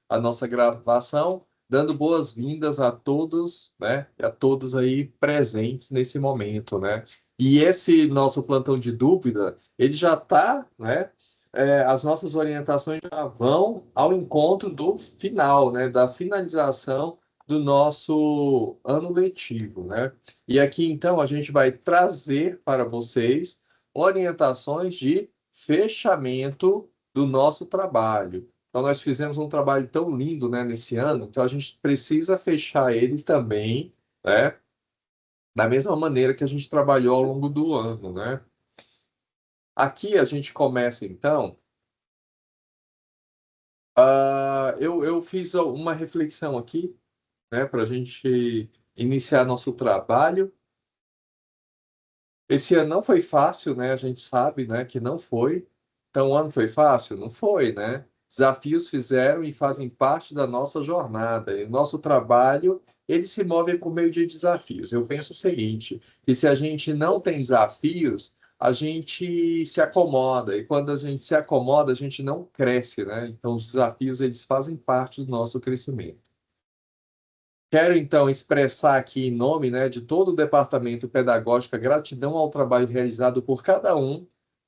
a nossa gravação, dando boas-vindas a todos, né, e a todos aí presentes nesse momento, né? E esse nosso plantão de dúvida, ele já está, né? As nossas orientações já vão ao encontro do final, né? Da finalização do nosso ano letivo, né? E aqui, então, a gente vai trazer para vocês orientações de fechamento do nosso trabalho. Então, nós fizemos um trabalho tão lindo, né, nesse ano, então a gente precisa fechar ele também, né, da mesma maneira que a gente trabalhou ao longo do ano, né? Aqui a gente começa, então, eu fiz uma reflexão aqui, né, para a gente iniciar nosso trabalho. Esse ano não foi fácil, né? A gente sabe, né, que não foi. Então, o ano foi fácil? Não foi, né? Desafios fizeram e fazem parte da nossa jornada. E o nosso trabalho, ele se move por meio de desafios. Eu penso o seguinte, que se a gente não tem desafios, a gente se acomoda. E quando a gente se acomoda, a gente não cresce, né? Então, os desafios, eles fazem parte do nosso crescimento. Quero, então, expressar aqui em nome, né, de todo o departamento pedagógico a gratidão ao trabalho realizado por cada um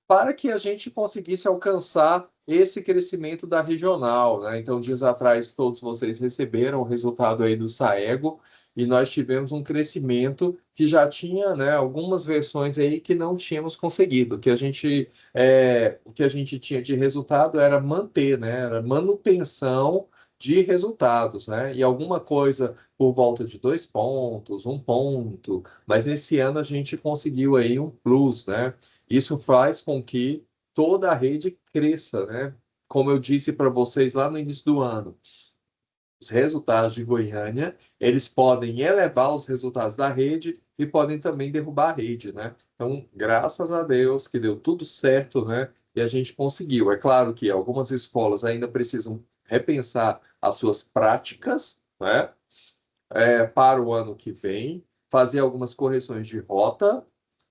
para que a gente conseguisse alcançar esse crescimento da regional, né? Então, dias atrás, todos vocês receberam o resultado aí do Saego e nós tivemos um crescimento que já tinha, né, algumas versões aí que não tínhamos conseguido, o que a gente tinha de resultado era manter, né, era manutenção de resultados, né? E alguma coisa por volta de 2 pontos, 1 ponto, mas nesse ano a gente conseguiu aí um plus, né? Isso faz com que toda a rede cresça, né? Como eu disse para vocês lá no início do ano, os resultados de Goiânia, eles podem elevar os resultados da rede e podem também derrubar a rede, né? Então, graças a Deus que deu tudo certo, né? E a gente conseguiu. É claro que algumas escolas ainda precisam repensar as suas práticas, né? Para o ano que vem, fazer algumas correções de rota,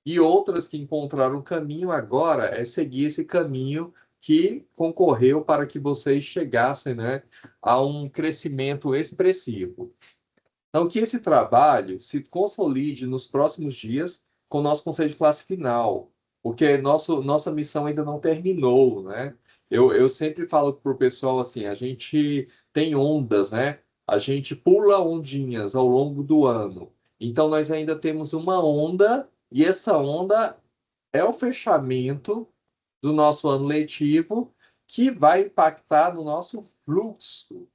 e outras que encontraram o caminho agora é seguir esse caminho que concorreu para que vocês chegassem, né, a um crescimento expressivo. Então, que esse trabalho se consolide nos próximos dias com o nosso conselho de classe final, porque nossa missão ainda não terminou, né? Eu sempre falo para o pessoal assim, a gente tem ondas, né? A gente pula ondinhas ao longo do ano. Então, nós ainda temos uma onda, e essa onda é o fechamento do nosso ano letivo, que vai impactar no nosso fluxo.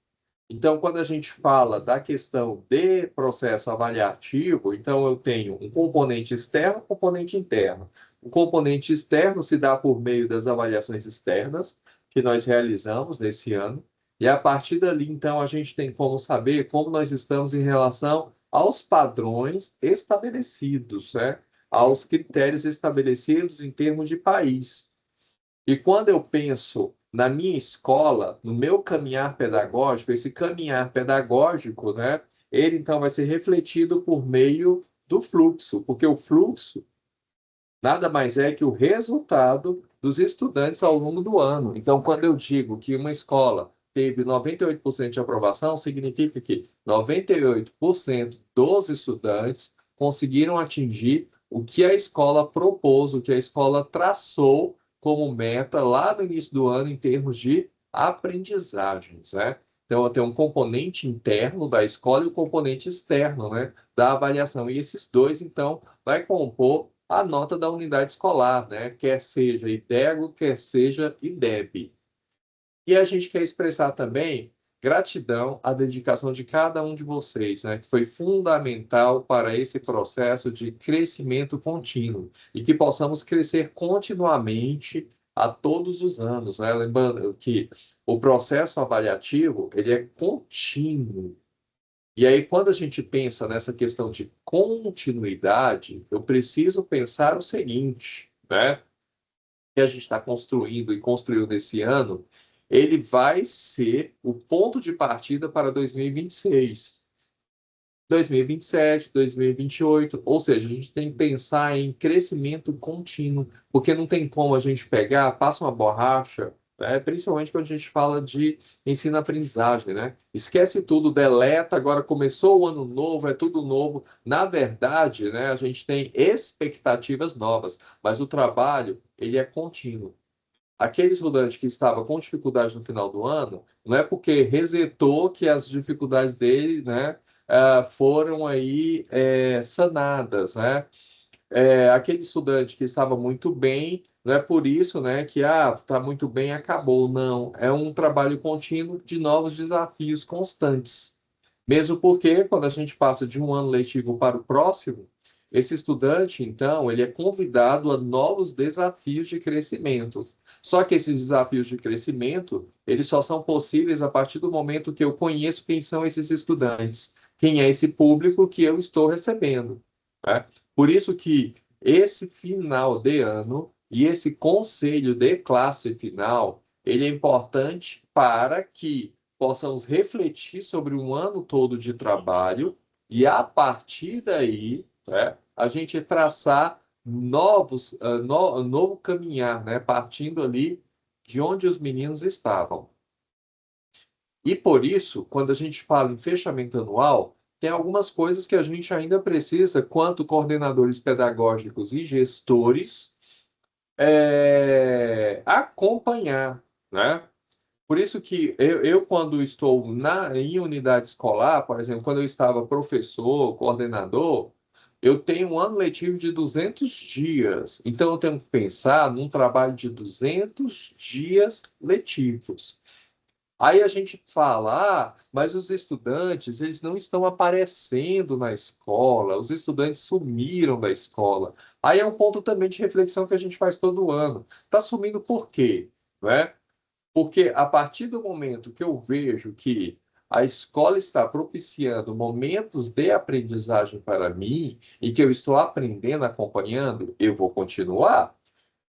Então, quando a gente fala da questão de processo avaliativo, então eu tenho um componente externo, um componente interno. O componente externo se dá por meio das avaliações externas que nós realizamos nesse ano, e a partir dali, então, a gente tem como saber como nós estamos em relação aos padrões estabelecidos, né? Aos critérios estabelecidos em termos de país. E quando eu penso na minha escola, no meu caminhar pedagógico, esse caminhar pedagógico, né, ele então vai ser refletido por meio do fluxo, porque o fluxo nada mais é que o resultado dos estudantes ao longo do ano. Então, quando eu digo que uma escola teve 98% de aprovação, significa que 98% dos estudantes conseguiram atingir o que a escola propôs, o que a escola traçou como meta lá no início do ano em termos de aprendizagens, né? Então, eu tenho um componente interno da escola e o um componente externo, né, da avaliação. E esses dois, então, vai compor a nota da unidade escolar, né? Quer seja IDEGO, quer seja IDEB. E a gente quer expressar também gratidão à dedicação de cada um de vocês, né? Que foi fundamental para esse processo de crescimento contínuo e que possamos crescer continuamente a todos os anos, né? Lembrando que o processo avaliativo, ele é contínuo. E aí, quando a gente pensa nessa questão de continuidade, eu preciso pensar o seguinte, né? Que a gente está construindo e construiu nesse ano, ele vai ser o ponto de partida para 2026, 2027, 2028. Ou seja, a gente tem que pensar em crescimento contínuo, porque não tem como a gente pegar, passa uma borracha, né? Principalmente quando a gente fala de ensino-aprendizagem, né? Esquece tudo, deleta, agora começou o ano novo, é tudo novo. Na verdade, né, a gente tem expectativas novas, mas o trabalho, ele é contínuo. Aquele estudante que estava com dificuldade no final do ano, não é porque resetou que as dificuldades dele, né, foram aí sanadas, né? Aquele estudante que estava muito bem, não é por isso, né, que está muito bem, acabou. Não, é um trabalho contínuo de novos desafios constantes. Mesmo porque, quando a gente passa de um ano letivo para o próximo, esse estudante, então, ele é convidado a novos desafios de crescimento. Só que esses desafios de crescimento, eles só são possíveis a partir do momento que eu conheço quem são esses estudantes, quem é esse público que eu estou recebendo, né? Por isso que esse final de ano e esse conselho de classe final, ele é importante para que possamos refletir sobre um ano todo de trabalho e, a partir daí, né, a gente traçar novo caminhar, né, partindo ali de onde os meninos estavam. E por isso, quando a gente fala em fechamento anual, tem algumas coisas que a gente ainda precisa, quanto coordenadores pedagógicos e gestores, acompanhar, né? Por isso que quando estou em unidade escolar, por exemplo, quando eu estava professor, coordenador, eu tenho um ano letivo de 200 dias. Então, eu tenho que pensar num trabalho de 200 dias letivos. Aí a gente fala, mas os estudantes, eles não estão aparecendo na escola, os estudantes sumiram da escola. Aí é um ponto também de reflexão que a gente faz todo ano. Está sumindo por quê? Não é? Porque a partir do momento que eu vejo que a escola está propiciando momentos de aprendizagem para mim e que eu estou aprendendo, acompanhando, eu vou continuar.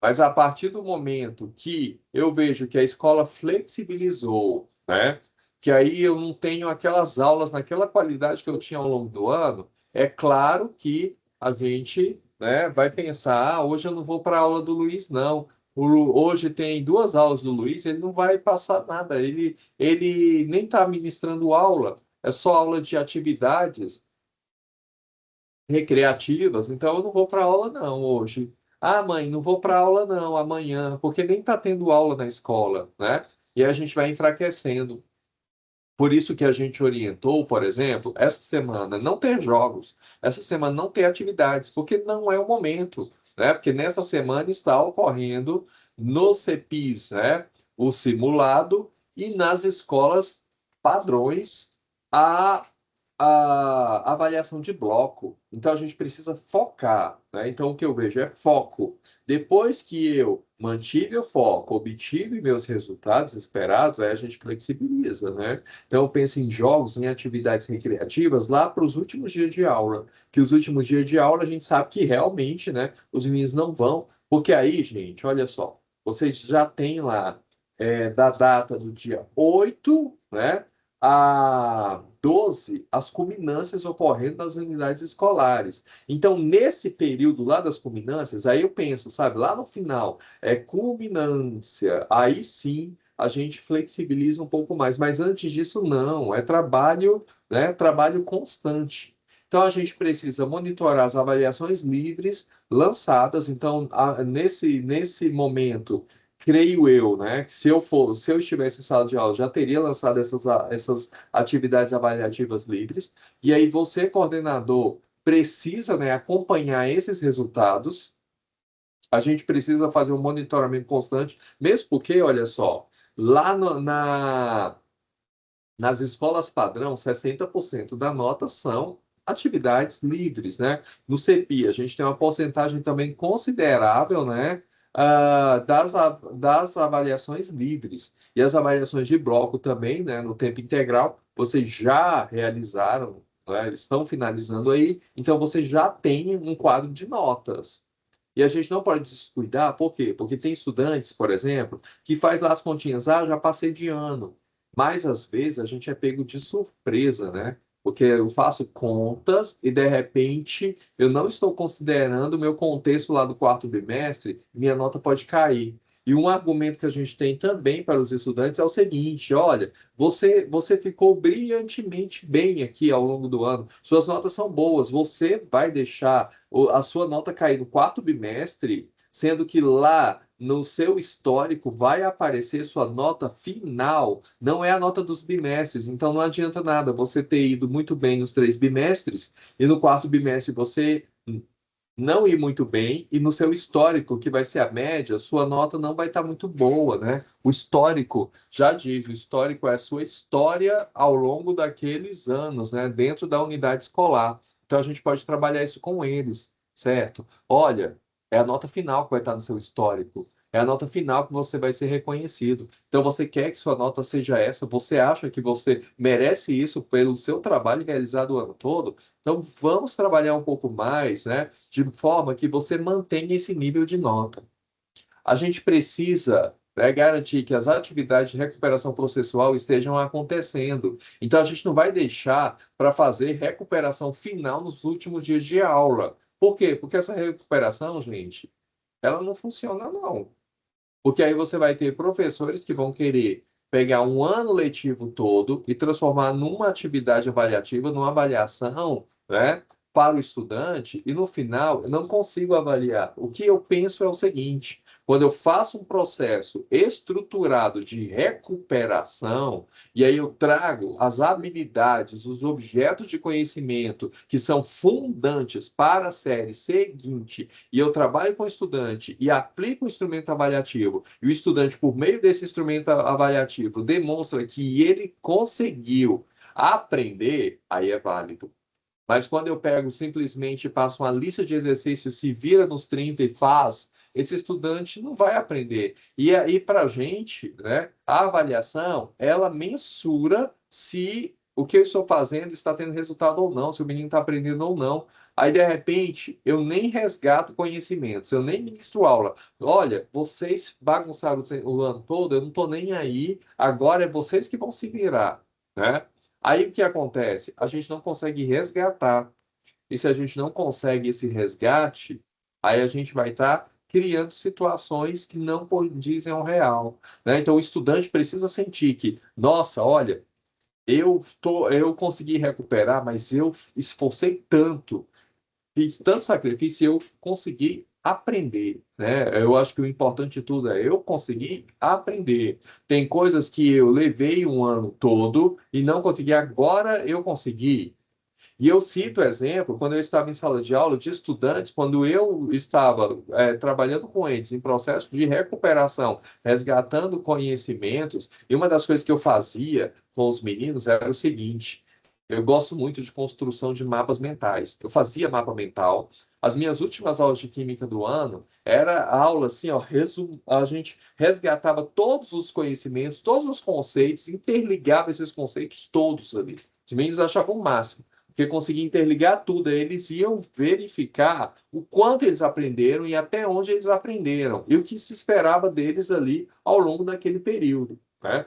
Mas a partir do momento que eu vejo que a escola flexibilizou, né? Que aí eu não tenho aquelas aulas naquela qualidade que eu tinha ao longo do ano, é claro que a gente, né, vai pensar, hoje eu não vou para a aula do Luiz, não. Hoje tem duas aulas do Luiz, ele não vai passar nada, ele nem está ministrando aula, é só aula de atividades recreativas, então eu não vou para aula não hoje. Ah, mãe, não vou para aula não amanhã, porque nem está tendo aula na escola, né? E a gente vai enfraquecendo. Por isso que a gente orientou, por exemplo, essa semana não ter jogos, essa semana não ter atividades, porque não é o momento, né? Porque nessa semana está ocorrendo nos CEPIs, né? O simulado e nas escolas padrões a a avaliação de bloco. Então a gente precisa focar, né? Então o que eu vejo é foco. Depois que eu mantive o foco, obtive meus resultados esperados, aí a gente flexibiliza, né? Então eu penso em jogos, em atividades recreativas lá para os últimos dias de aula, que os últimos dias de aula a gente sabe que realmente, né, os meninos não vão, porque aí, gente, olha só, vocês já têm lá da data do dia 8, né? A 12 as culminâncias ocorrendo nas unidades escolares. Então, nesse período lá das culminâncias, aí eu penso, sabe, lá no final, culminância, aí sim a gente flexibiliza um pouco mais, mas antes disso, não, é trabalho, né, trabalho constante. Então, a gente precisa monitorar as avaliações livres lançadas. Então, nesse momento, creio eu, né, que se eu estivesse em sala de aula, já teria lançado essas atividades avaliativas livres. E aí você, coordenador, precisa, né, acompanhar esses resultados. A gente precisa fazer um monitoramento constante, mesmo porque, olha só, lá nas escolas padrão, 60% da nota são atividades livres, né? No CEPI, a gente tem uma porcentagem também considerável, né? Das avaliações livres. E as avaliações de bloco também, né? No tempo integral, vocês já realizaram, né? Estão finalizando aí, então você já tem um quadro de notas. E a gente não pode descuidar, por quê? Porque tem estudantes, por exemplo, que faz lá as continhas, já passei de ano. Mas às vezes a gente é pego de surpresa, né? Porque eu faço contas e de repente eu não estou considerando o meu contexto lá do quarto bimestre, minha nota pode cair. E um argumento que a gente tem também para os estudantes é o seguinte: olha, você ficou brilhantemente bem aqui ao longo do ano, suas notas são boas, você vai deixar a sua nota cair no quarto bimestre, sendo que lá no seu histórico vai aparecer sua nota final, não é a nota dos bimestres, então não adianta nada você ter ido muito bem nos 3 bimestres e no quarto bimestre você não ir muito bem, e no seu histórico, que vai ser a média, sua nota não vai estar muito boa, né? O histórico, já diz, o histórico é a sua história ao longo daqueles anos, né? Dentro da unidade escolar. Então a gente pode trabalhar isso com eles, certo? Olha, é a nota final que vai estar no seu histórico. É a nota final que você vai ser reconhecido. Então, você quer que sua nota seja essa? Você acha que você merece isso pelo seu trabalho realizado o ano todo? Então, vamos trabalhar um pouco mais, né? De forma que você mantenha esse nível de nota. A gente precisa, né, garantir que as atividades de recuperação processual estejam acontecendo. Então, a gente não vai deixar para fazer recuperação final nos últimos dias de aula. Por quê? Porque essa recuperação, gente, ela não funciona, não. Porque aí você vai ter professores que vão querer pegar um ano letivo todo e transformar numa atividade avaliativa, numa avaliação, né, para o estudante, e no final eu não consigo avaliar. O que eu penso é o seguinte: quando eu faço um processo estruturado de recuperação, e aí eu trago as habilidades, os objetos de conhecimento que são fundantes para a série seguinte, e eu trabalho com o estudante e aplico o instrumento avaliativo, e o estudante, por meio desse instrumento avaliativo, demonstra que ele conseguiu aprender, aí é válido. Mas quando eu pego simplesmente passo uma lista de exercícios, se vira nos 30 e faz, esse estudante não vai aprender. E aí, para a gente, né, a avaliação, ela mensura se o que eu estou fazendo está tendo resultado ou não, se o menino está aprendendo ou não. Aí, de repente, eu nem resgato conhecimentos, eu nem ministro aula. Olha, vocês bagunçaram o ano todo, eu não estou nem aí, agora é vocês que vão se virar, né? Aí o que acontece? A gente não consegue resgatar. E se a gente não consegue esse resgate, aí a gente vai estar criando situações que não condizem ao real, né? Então o estudante precisa sentir que, nossa, olha, eu consegui recuperar, mas eu esforcei tanto, fiz tanto sacrifício, eu consegui aprender, né? Eu acho que o importante de tudo é eu conseguir aprender. Tem coisas que eu levei um ano todo e não consegui, agora eu consegui. E eu cito exemplo, quando eu estava em sala de aula de estudantes, quando eu estava trabalhando com eles em processo de recuperação, resgatando conhecimentos, e uma das coisas que eu fazia com os meninos era o seguinte: eu gosto muito de construção de mapas mentais. Eu fazia mapa mental. As minhas últimas aulas de química do ano era aula assim, ó, a gente resgatava todos os conhecimentos, todos os conceitos, interligava esses conceitos todos ali. Os meninos achavam o máximo, porque conseguia interligar tudo. Aí eles iam verificar o quanto eles aprenderam e até onde eles aprenderam e o que se esperava deles ali ao longo daquele período, né?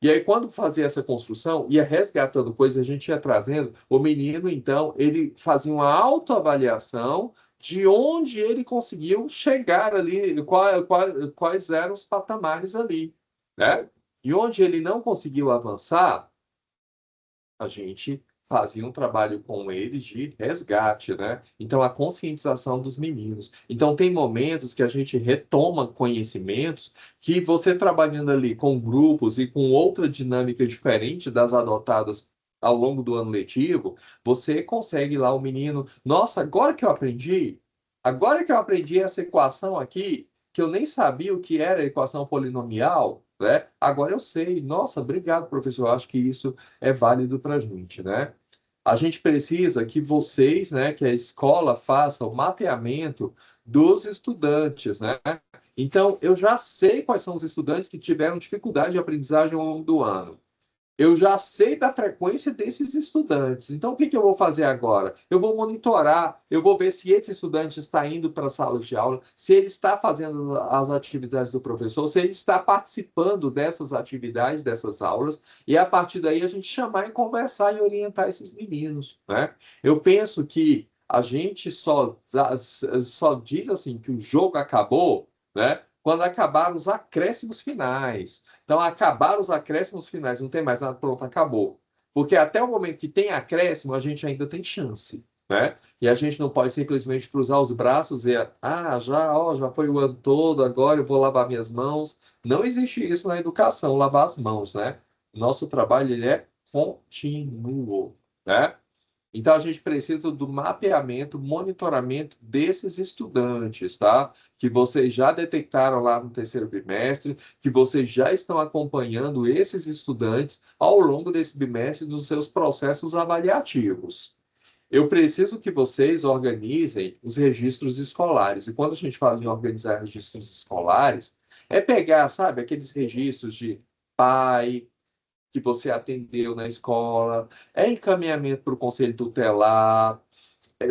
E aí, quando fazia essa construção, ia resgatando coisas, a gente ia trazendo. O menino, então, ele fazia uma autoavaliação de onde ele conseguiu chegar ali, quais eram os patamares ali, né? E onde ele não conseguiu avançar, a gente fazia um trabalho com eles de resgate, né? Então, a conscientização dos meninos. Então, tem momentos que a gente retoma conhecimentos que você trabalhando ali com grupos e com outra dinâmica diferente das adotadas ao longo do ano letivo, você consegue lá o menino, nossa, agora que eu aprendi essa equação aqui, que eu nem sabia o que era equação polinomial, né? Agora eu sei. Nossa, obrigado, professor. Eu acho que isso é válido para a gente, né? A gente precisa que vocês, né, que a escola faça o mapeamento dos estudantes, né? Então, eu já sei quais são os estudantes que tiveram dificuldade de aprendizagem ao longo do ano. Eu já sei da frequência desses estudantes. Então, o que que eu vou fazer agora? Eu vou monitorar, eu vou ver se esse estudante está indo para a sala de aula, se ele está fazendo as atividades do professor, se ele está participando dessas atividades, dessas aulas, e a partir daí a gente chamar e conversar e orientar esses meninos, né? Eu penso que a gente só diz assim que o jogo acabou, né? quando acabaram os acréscimos finais. Então, acabaram os acréscimos finais, não tem mais nada, pronto, acabou. Porque até o momento que tem acréscimo, a gente ainda tem chance, né? E a gente não pode simplesmente cruzar os braços e, já foi o ano todo, agora eu vou lavar minhas mãos. Não existe isso na educação, lavar as mãos, né? Nosso trabalho, ele é contínuo, né? Então, a gente precisa do mapeamento, monitoramento desses estudantes, tá? Que vocês já detectaram lá no terceiro bimestre, que vocês já estão acompanhando esses estudantes ao longo desse bimestre nos seus processos avaliativos. Eu preciso que vocês organizem os registros escolares. E quando a gente fala em organizar registros escolares, é pegar, sabe, aqueles registros de pai, que você atendeu na escola, é encaminhamento para o conselho tutelar,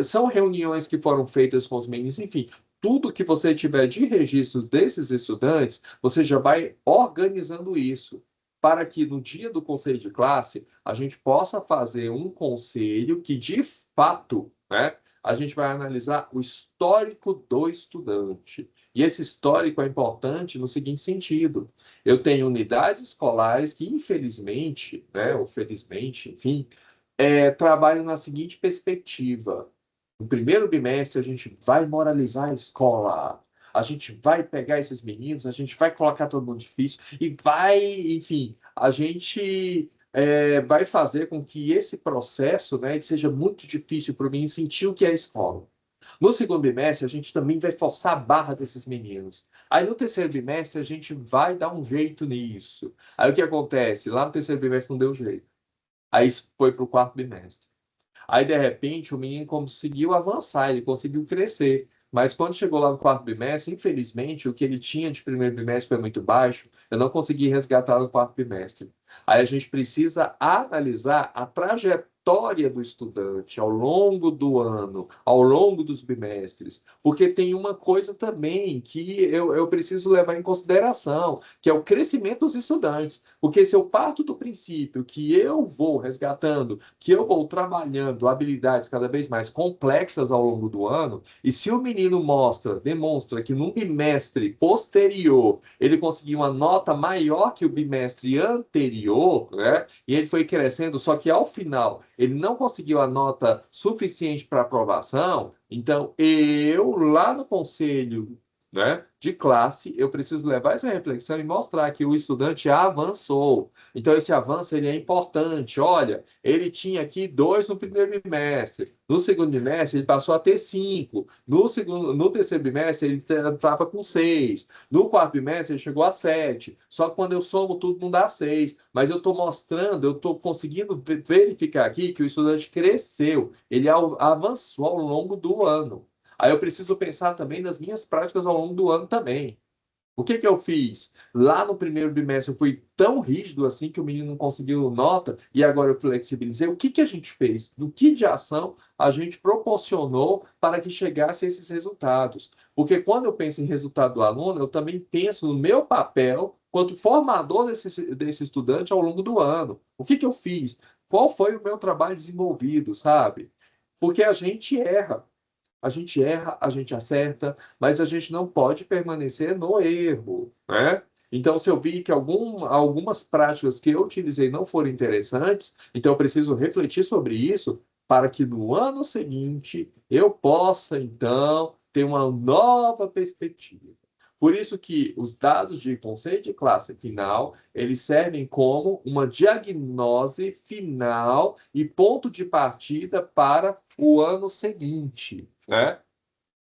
são reuniões que foram feitas com os meninos, enfim, tudo que você tiver de registros desses estudantes, você já vai organizando isso, para que no dia do conselho de classe a gente possa fazer um conselho que, de fato, né, a gente vai analisar o histórico do estudante. E esse histórico é importante no seguinte sentido: eu tenho unidades escolares que, infelizmente, né, ou felizmente, enfim, trabalham na seguinte perspectiva. No primeiro bimestre, a gente vai moralizar a escola. A gente vai pegar esses meninos, a gente vai colocar todo mundo difícil e vai, enfim, a gente vai fazer com que esse processo, né, seja muito difícil para o menino sentir o que é a escola. No segundo bimestre, a gente também vai forçar a barra desses meninos. Aí no terceiro bimestre, a gente vai dar um jeito nisso. Aí o que acontece? Lá no terceiro bimestre não deu jeito. Aí foi para o quarto bimestre. Aí, de repente, o menino conseguiu avançar, ele conseguiu crescer. Mas quando chegou lá no quarto bimestre, infelizmente, o que ele tinha de primeiro bimestre foi muito baixo, eu não consegui resgatar no quarto bimestre. Aí a gente precisa analisar a trajetória do estudante ao longo do ano, ao longo dos bimestres, porque tem uma coisa também que eu preciso levar em consideração, que é o crescimento dos estudantes. Porque se eu parto do princípio que eu vou resgatando, que eu vou trabalhando habilidades cada vez mais complexas ao longo do ano, e se o menino demonstra que no bimestre posterior ele conseguiu uma nota maior que o bimestre anterior, né? E ele foi crescendo, só que ao final ele não conseguiu a nota suficiente para aprovação, então eu lá no conselho, né, de classe, eu preciso levar essa reflexão e mostrar que o estudante avançou. Então, esse avanço ele é importante. Olha, ele tinha aqui 2 no primeiro bimestre. No segundo bimestre, ele passou a ter 5. No terceiro bimestre, ele estava com 6. No quarto bimestre, ele chegou a 7. Só que quando eu somo tudo, não dá 6. Mas eu estou mostrando, eu estou conseguindo verificar aqui que o estudante cresceu. Ele avançou ao longo do ano. Aí eu preciso pensar também nas minhas práticas ao longo do ano também. O que que eu fiz? Lá no primeiro bimestre eu fui tão rígido assim que o menino não conseguiu nota e agora eu flexibilizei. O que que a gente fez? Do que de ação a gente proporcionou para que chegasse a esses resultados? Porque quando eu penso em resultado do aluno, eu também penso no meu papel quanto formador desse estudante ao longo do ano. O que que eu fiz? Qual foi o meu trabalho desenvolvido, sabe? Porque a gente erra, a gente acerta, mas a gente não pode permanecer no erro, né? Então, se eu vi que algumas práticas que eu utilizei não foram interessantes, então eu preciso refletir sobre isso para que no ano seguinte eu possa, então, ter uma nova perspectiva. Por isso que os dados de conceito de classe final, eles servem como uma diagnose final e ponto de partida para o ano seguinte, né?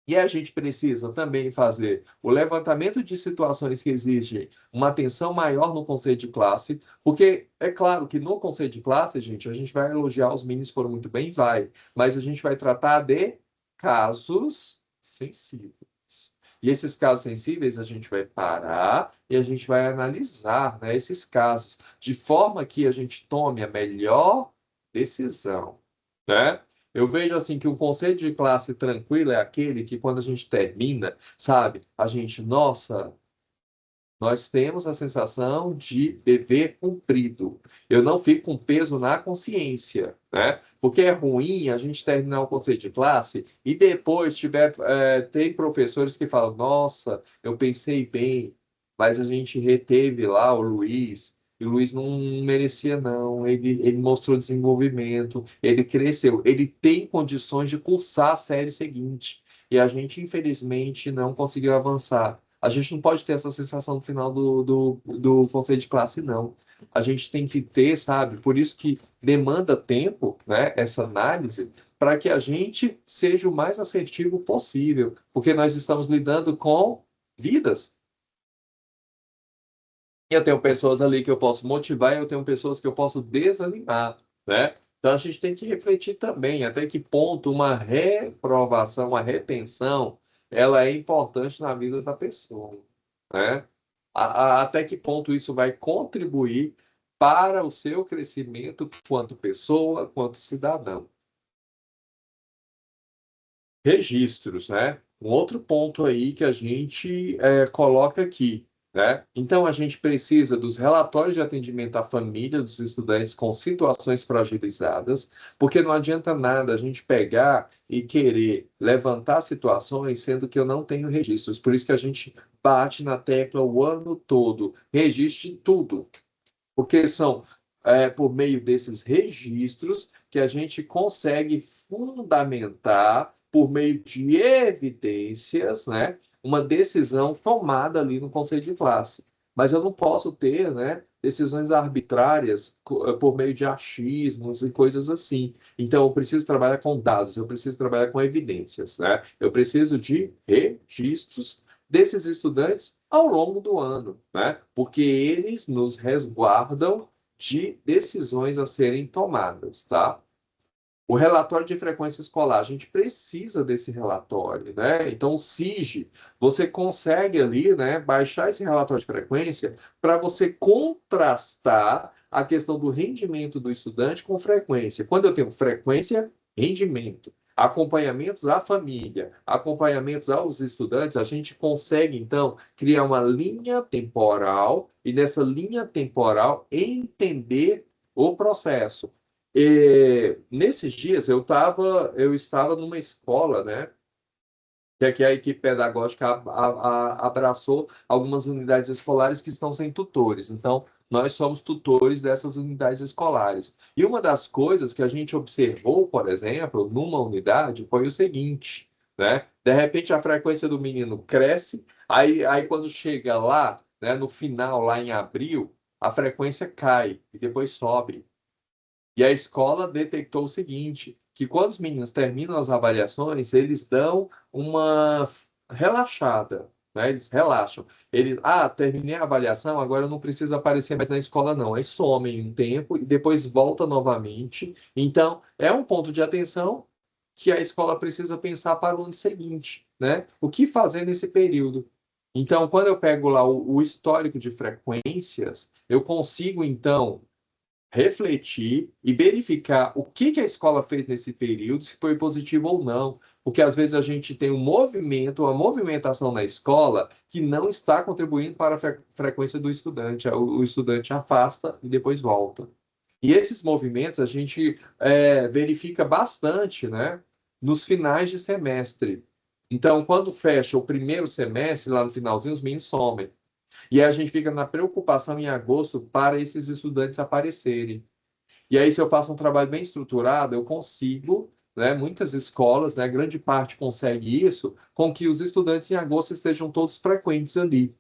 E a gente precisa também fazer o levantamento de situações que exigem uma atenção maior no conceito de classe, porque é claro que no conceito de classe, gente, a gente vai elogiar os meninos que foram muito bem, vai, mas a gente vai tratar de casos sensíveis. E esses casos sensíveis a gente vai parar e a gente vai analisar, né, esses casos, de forma que a gente tome a melhor decisão, né? Eu vejo assim que o conceito de classe tranquilo é aquele que quando a gente termina, sabe, a gente, nossa, nós temos a sensação de dever cumprido. Eu não fico com peso na consciência, né? Porque é ruim a gente terminar o conceito de classe e depois tem professores que falam, nossa, eu pensei bem, mas a gente reteve lá o Luiz, e o Luiz não merecia, não. Ele mostrou desenvolvimento, ele cresceu, ele tem condições de cursar a série seguinte. E a gente, infelizmente, não conseguiu avançar. A gente não pode ter essa sensação no final do conceito de classe, não. A gente tem que ter, sabe? Por isso que demanda tempo, né? Essa análise, para que a gente seja o mais assertivo possível, porque nós estamos lidando com vidas. Eu tenho pessoas ali que eu posso motivar e eu tenho pessoas que eu posso desanimar, né? Então a gente tem que refletir também até que ponto uma reprovação, uma retenção, ela é importante na vida da pessoa, né? Até que ponto isso vai contribuir para o seu crescimento quanto pessoa, quanto cidadão. Registros, né? Um outro ponto aí que a gente coloca aqui, né? Então, a gente precisa dos relatórios de atendimento à família dos estudantes com situações fragilizadas, porque não adianta nada a gente pegar e querer levantar situações, sendo que eu não tenho registros. Por isso que a gente bate na tecla o ano todo, registre tudo, porque são por meio desses registros que a gente consegue fundamentar, por meio de evidências, né, uma decisão tomada ali no conselho de classe. Mas eu não posso ter, né, decisões arbitrárias por meio de achismos e coisas assim. Então, eu preciso trabalhar com dados, eu preciso trabalhar com evidências, né? Eu preciso de registros desses estudantes ao longo do ano, né? Porque eles nos resguardam de decisões a serem tomadas, tá? O relatório de frequência escolar, a gente precisa desse relatório, né? Então, o SIG, você consegue ali, né, baixar esse relatório de frequência para você contrastar a questão do rendimento do estudante com frequência. Quando eu tenho frequência, rendimento, acompanhamentos à família, acompanhamentos aos estudantes, a gente consegue, então, criar uma linha temporal e nessa linha temporal entender o processo. Nesses dias eu estava numa escola, né? Que aqui a equipe pedagógica abraçou algumas unidades escolares que estão sem tutores. Então, nós somos tutores dessas unidades escolares. E uma das coisas que a gente observou, por exemplo, numa unidade, foi o seguinte, né? De repente a frequência do menino cresce, aí quando chega lá, né, no final, lá em abril, a frequência cai e depois sobe. E a escola detectou o seguinte, que quando os meninos terminam as avaliações, eles dão uma relaxada, né? Eles relaxam. Eles, terminei a avaliação, agora eu não preciso aparecer mais na escola, não. Aí somem um tempo e depois volta novamente. Então, é um ponto de atenção que a escola precisa pensar para o ano seguinte, né? O que fazer nesse período? Então, quando eu pego lá o histórico de frequências, eu consigo, então, refletir e verificar o que que a escola fez nesse período, se foi positivo ou não. Porque às vezes a gente tem um movimento, uma movimentação na escola que não está contribuindo para a frequência do estudante. O estudante afasta e depois volta. E esses movimentos a gente verifica bastante, né, nos finais de semestre. Então, quando fecha o primeiro semestre, lá no finalzinho, os meninos somem. E aí a gente fica na preocupação em agosto para esses estudantes aparecerem. E aí, se eu faço um trabalho bem estruturado, eu consigo, né, muitas escolas, né, grande parte consegue isso, com que os estudantes em agosto estejam todos frequentes ali,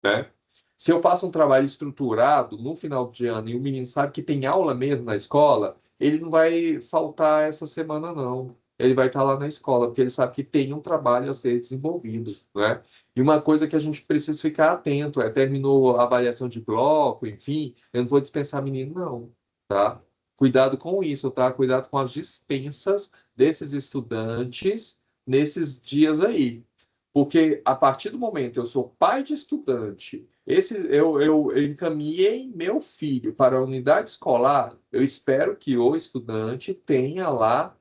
né? Se eu faço um trabalho estruturado no final de ano e o menino sabe que tem aula mesmo na escola, ele não vai faltar essa semana, não. Ele vai estar lá na escola, porque ele sabe que tem um trabalho a ser desenvolvido, né? E uma coisa que a gente precisa ficar atento terminou a avaliação de bloco, enfim, eu não vou dispensar menino, não, tá? Cuidado com isso, tá? Cuidado com as dispensas desses estudantes nesses dias aí. Porque a partir do momento eu sou pai de estudante, eu encaminhei meu filho para a unidade escolar, eu espero que o estudante tenha lá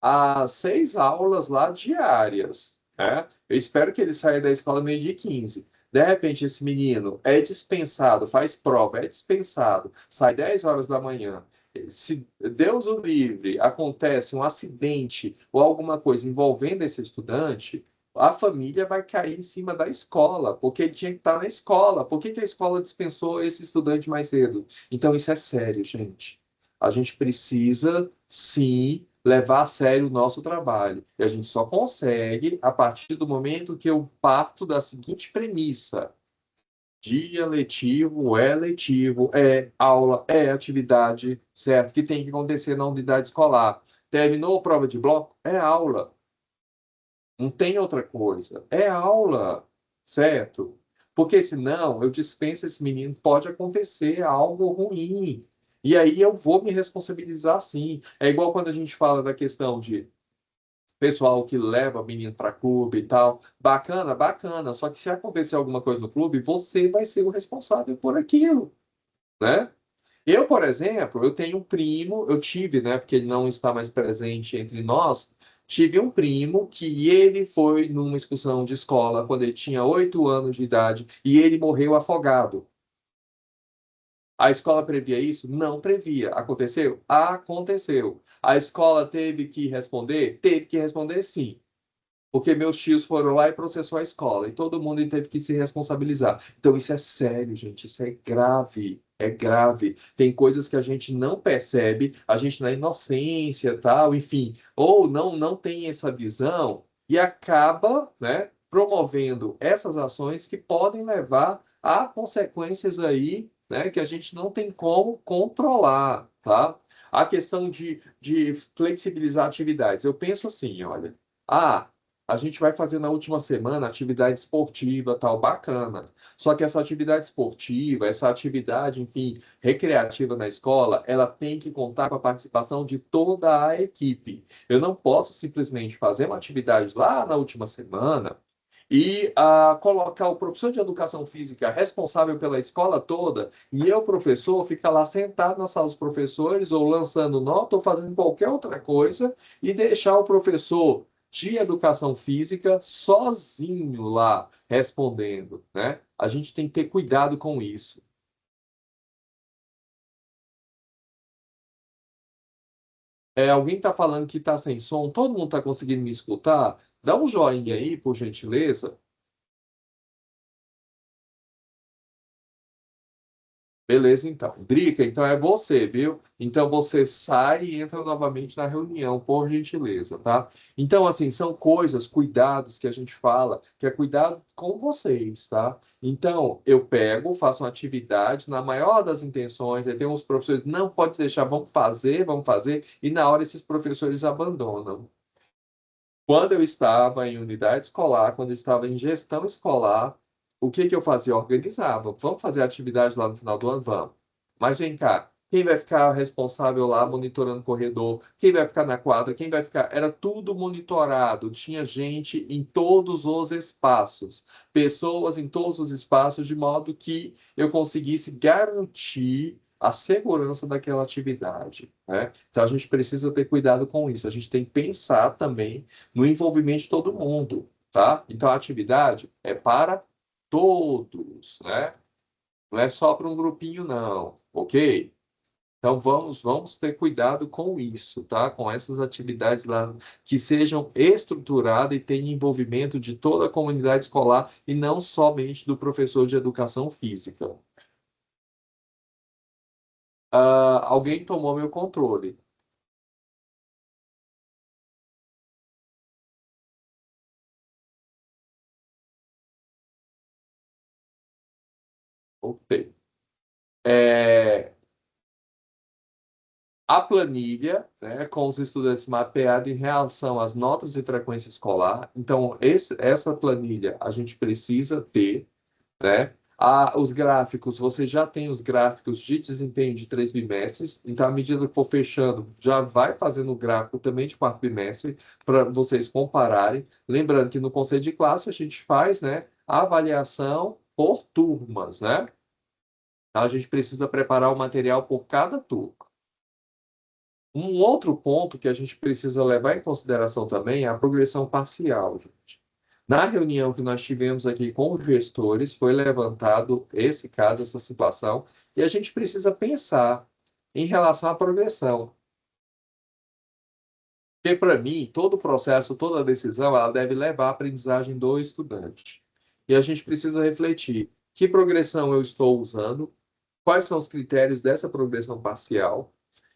as 6 aulas lá diárias, né? Eu espero que ele saia da escola meio-dia e 15. De repente, esse menino é dispensado, faz prova, é dispensado, sai 10 horas da manhã. Se Deus o livre, acontece um acidente ou alguma coisa envolvendo esse estudante, a família vai cair em cima da escola, porque ele tinha que estar na escola. Por que que a escola dispensou esse estudante mais cedo? Então, isso é sério, gente. A gente precisa, sim, levar a sério o nosso trabalho. E a gente só consegue a partir do momento que eu parto da seguinte premissa: dia letivo, é aula, é atividade, certo? Que tem que acontecer na unidade escolar. Terminou a prova de bloco? É aula. Não tem outra coisa. É aula, certo? Porque senão eu dispenso esse menino, pode acontecer algo ruim. E aí eu vou me responsabilizar sim. É igual quando a gente fala da questão de pessoal que leva menino para clube e tal. Bacana, bacana. Só que se acontecer alguma coisa no clube, você vai ser o responsável por aquilo, né? Eu, por exemplo, eu tenho um primo, eu tive, né, porque ele não está mais presente entre nós, tive um primo que ele foi numa excursão de escola quando ele tinha 8 anos de idade e ele morreu afogado. A escola previa isso? Não previa. Aconteceu? Aconteceu. A escola teve que responder? Teve que responder sim. Porque meus tios foram lá e processou a escola. E todo mundo teve que se responsabilizar. Então, isso é sério, gente. Isso é grave. É grave. Tem coisas que a gente não percebe, a gente na inocência, tal, enfim, ou não tem essa visão e acaba, né, promovendo essas ações que podem levar a consequências aí, né, que a gente não tem como controlar, tá? A questão de flexibilizar atividades. Eu penso assim, olha, a gente vai fazer na última semana atividade esportiva, tal, bacana. Só que essa atividade esportiva, essa atividade, enfim, recreativa na escola, ela tem que contar com a participação de toda a equipe. Eu não posso simplesmente fazer uma atividade lá na última semana e colocar o professor de educação física responsável pela escola toda e eu, professor, ficar lá sentado na sala dos professores ou lançando nota ou fazendo qualquer outra coisa e deixar o professor de educação física sozinho lá respondendo, né? A gente tem que ter cuidado com isso. Alguém está falando que está sem som? Todo mundo está conseguindo me escutar? Dá um joinha aí, por gentileza. Beleza, então. Drica, então é você, viu? Então você sai e entra novamente na reunião, por gentileza, tá? Então, assim, são coisas, cuidados que a gente fala, que é cuidado com vocês, tá? Então, eu pego, faço uma atividade, na maior das intenções, aí tem uns professores, não pode deixar, vamos fazer, e na hora esses professores abandonam. Quando eu estava em unidade escolar, quando eu estava em gestão escolar, o que que eu fazia? Eu organizava. Vamos fazer atividade lá no final do ano? Vamos. Mas vem cá, quem vai ficar responsável lá monitorando o corredor? Quem vai ficar na quadra? Quem vai ficar? Era tudo monitorado. Tinha gente em todos os espaços, pessoas em todos os espaços, de modo que eu conseguisse garantir a segurança daquela atividade, né? Então a gente precisa ter cuidado com isso. A gente tem que pensar também no envolvimento de todo mundo, tá? Então a atividade é para todos, né? Não é só para um grupinho, não, ok? Então vamos ter cuidado com isso, tá? Com essas atividades lá que sejam estruturadas e tenham envolvimento de toda a comunidade escolar e não somente do professor de educação física. Alguém tomou meu controle. Ok. É, a planilha, né, com os estudantes mapeada em relação às notas de frequência escolar. Então, essa planilha a gente precisa ter, né? Os gráficos, você já tem os gráficos de desempenho de 3 bimestres, então, à medida que for fechando, já vai fazendo o gráfico também de 4 bimestre, para vocês compararem. Lembrando que no conselho de classe a gente faz, né, a avaliação por turmas, né? Então, a gente precisa preparar o material por cada turma. Um outro ponto que a gente precisa levar em consideração também é a progressão parcial, gente. Na reunião que nós tivemos aqui com os gestores, foi levantado esse caso, essa situação, e a gente precisa pensar em relação à progressão. Porque, para mim, todo o processo, toda decisão, ela deve levar à aprendizagem do estudante. E a gente precisa refletir que progressão eu estou usando, quais são os critérios dessa progressão parcial,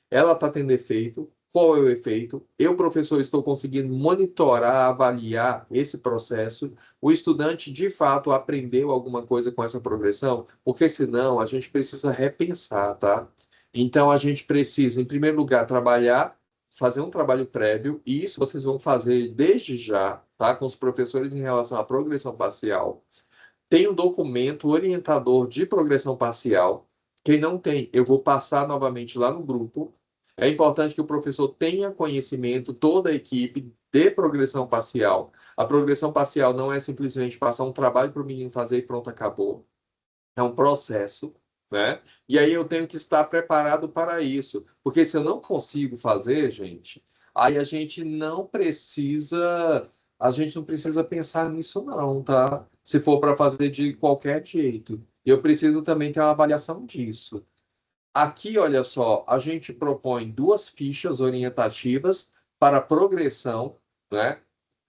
ela está tendo efeito, qual é o efeito? Eu, professor, estou conseguindo monitorar, avaliar esse processo. O estudante, de fato, aprendeu alguma coisa com essa progressão? Porque senão a gente precisa repensar, tá? Então a gente precisa, em primeiro lugar, trabalhar, fazer um trabalho prévio, e isso vocês vão fazer desde já, tá? Com os professores em relação à progressão parcial. Tem um documento orientador de progressão parcial. Quem não tem, eu vou passar novamente lá no grupo. É importante que o professor tenha conhecimento, toda a equipe, de progressão parcial. A progressão parcial não é simplesmente passar um trabalho para o menino fazer e pronto, acabou. É um processo, né? E aí eu tenho que estar preparado para isso. Porque se eu não consigo fazer, gente, aí a gente não precisa pensar nisso não, tá? Se for para fazer de qualquer jeito. Eu preciso também ter uma avaliação disso. Aqui, olha só, a gente propõe duas fichas orientativas para progressão, né?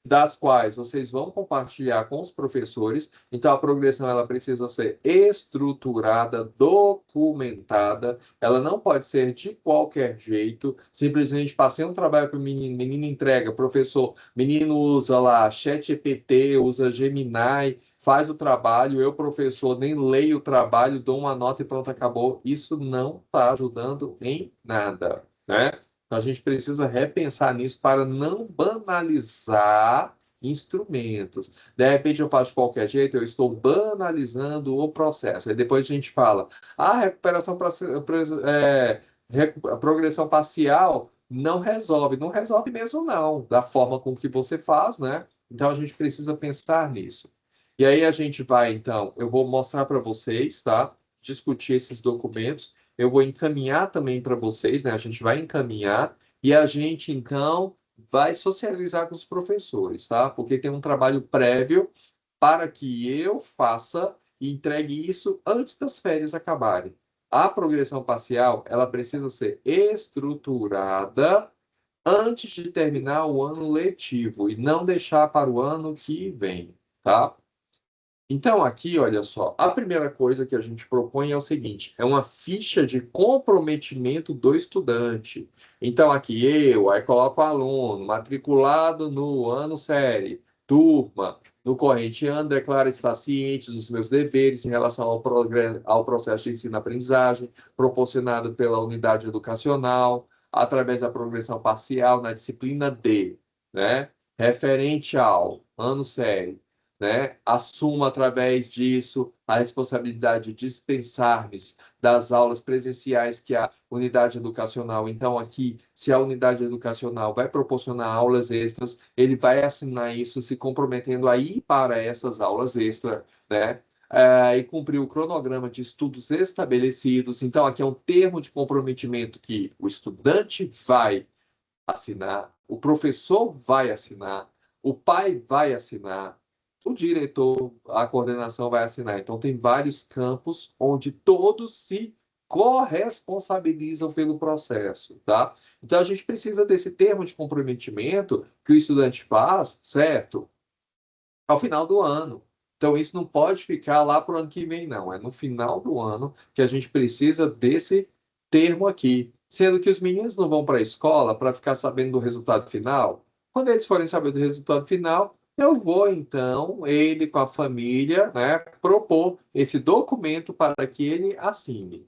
Das quais vocês vão compartilhar com os professores. Então, a progressão ela precisa ser estruturada, documentada. Ela não pode ser de qualquer jeito. Simplesmente passei um trabalho para o menino, menino entrega, professor, menino usa lá ChatGPT, usa Gemini, faz o trabalho, eu, professor, nem leio o trabalho, dou uma nota e pronto, acabou. Isso não está ajudando em nada, né? Então, a gente precisa repensar nisso para não banalizar instrumentos. De repente, eu faço de qualquer jeito, eu estou banalizando o processo. Aí depois a gente fala, recuperação, progressão parcial não resolve. Não resolve mesmo, não, da forma com que você faz, né? Então, a gente precisa pensar nisso. E aí a gente vai, então, eu vou mostrar para vocês, tá? Discutir esses documentos. Eu vou encaminhar também para vocês, né? A gente vai encaminhar e a gente, então, vai socializar com os professores, tá? Porque tem um trabalho prévio para que eu faça e entregue isso antes das férias acabarem. A progressão parcial, ela precisa ser estruturada antes de terminar o ano letivo e não deixar para o ano que vem, tá? Então, aqui, olha só, a primeira coisa que a gente propõe é o seguinte: é uma ficha de comprometimento do estudante. Então, aqui aí coloco o aluno, matriculado no ano série, turma, no corrente ano, declaro estar ciente dos meus deveres em relação ao processo de ensino-aprendizagem proporcionado pela unidade educacional, através da progressão parcial na disciplina D, né? Referente ao ano série, né? Assumo através disso a responsabilidade de dispensar-me das aulas presenciais que a unidade educacional. Então, aqui, se a unidade educacional vai proporcionar aulas extras, ele vai assinar isso, se comprometendo a ir para essas aulas extras, né? E cumprir o cronograma de estudos estabelecidos. Então, aqui é um termo de comprometimento que o estudante vai assinar, o professor vai assinar, o pai vai assinar, o diretor, a coordenação vai assinar. Então, tem vários campos onde todos se corresponsabilizam pelo processo, tá? Então, a gente precisa desse termo de comprometimento que o estudante faz, certo? Ao final do ano. Então, isso não pode ficar lá para o ano que vem, não. É no final do ano que a gente precisa desse termo aqui. Sendo que os meninos não vão para a escola para ficar sabendo do resultado final. Quando eles forem saber do resultado final, eu vou, então, ele com a família, né, propor esse documento para que ele assine.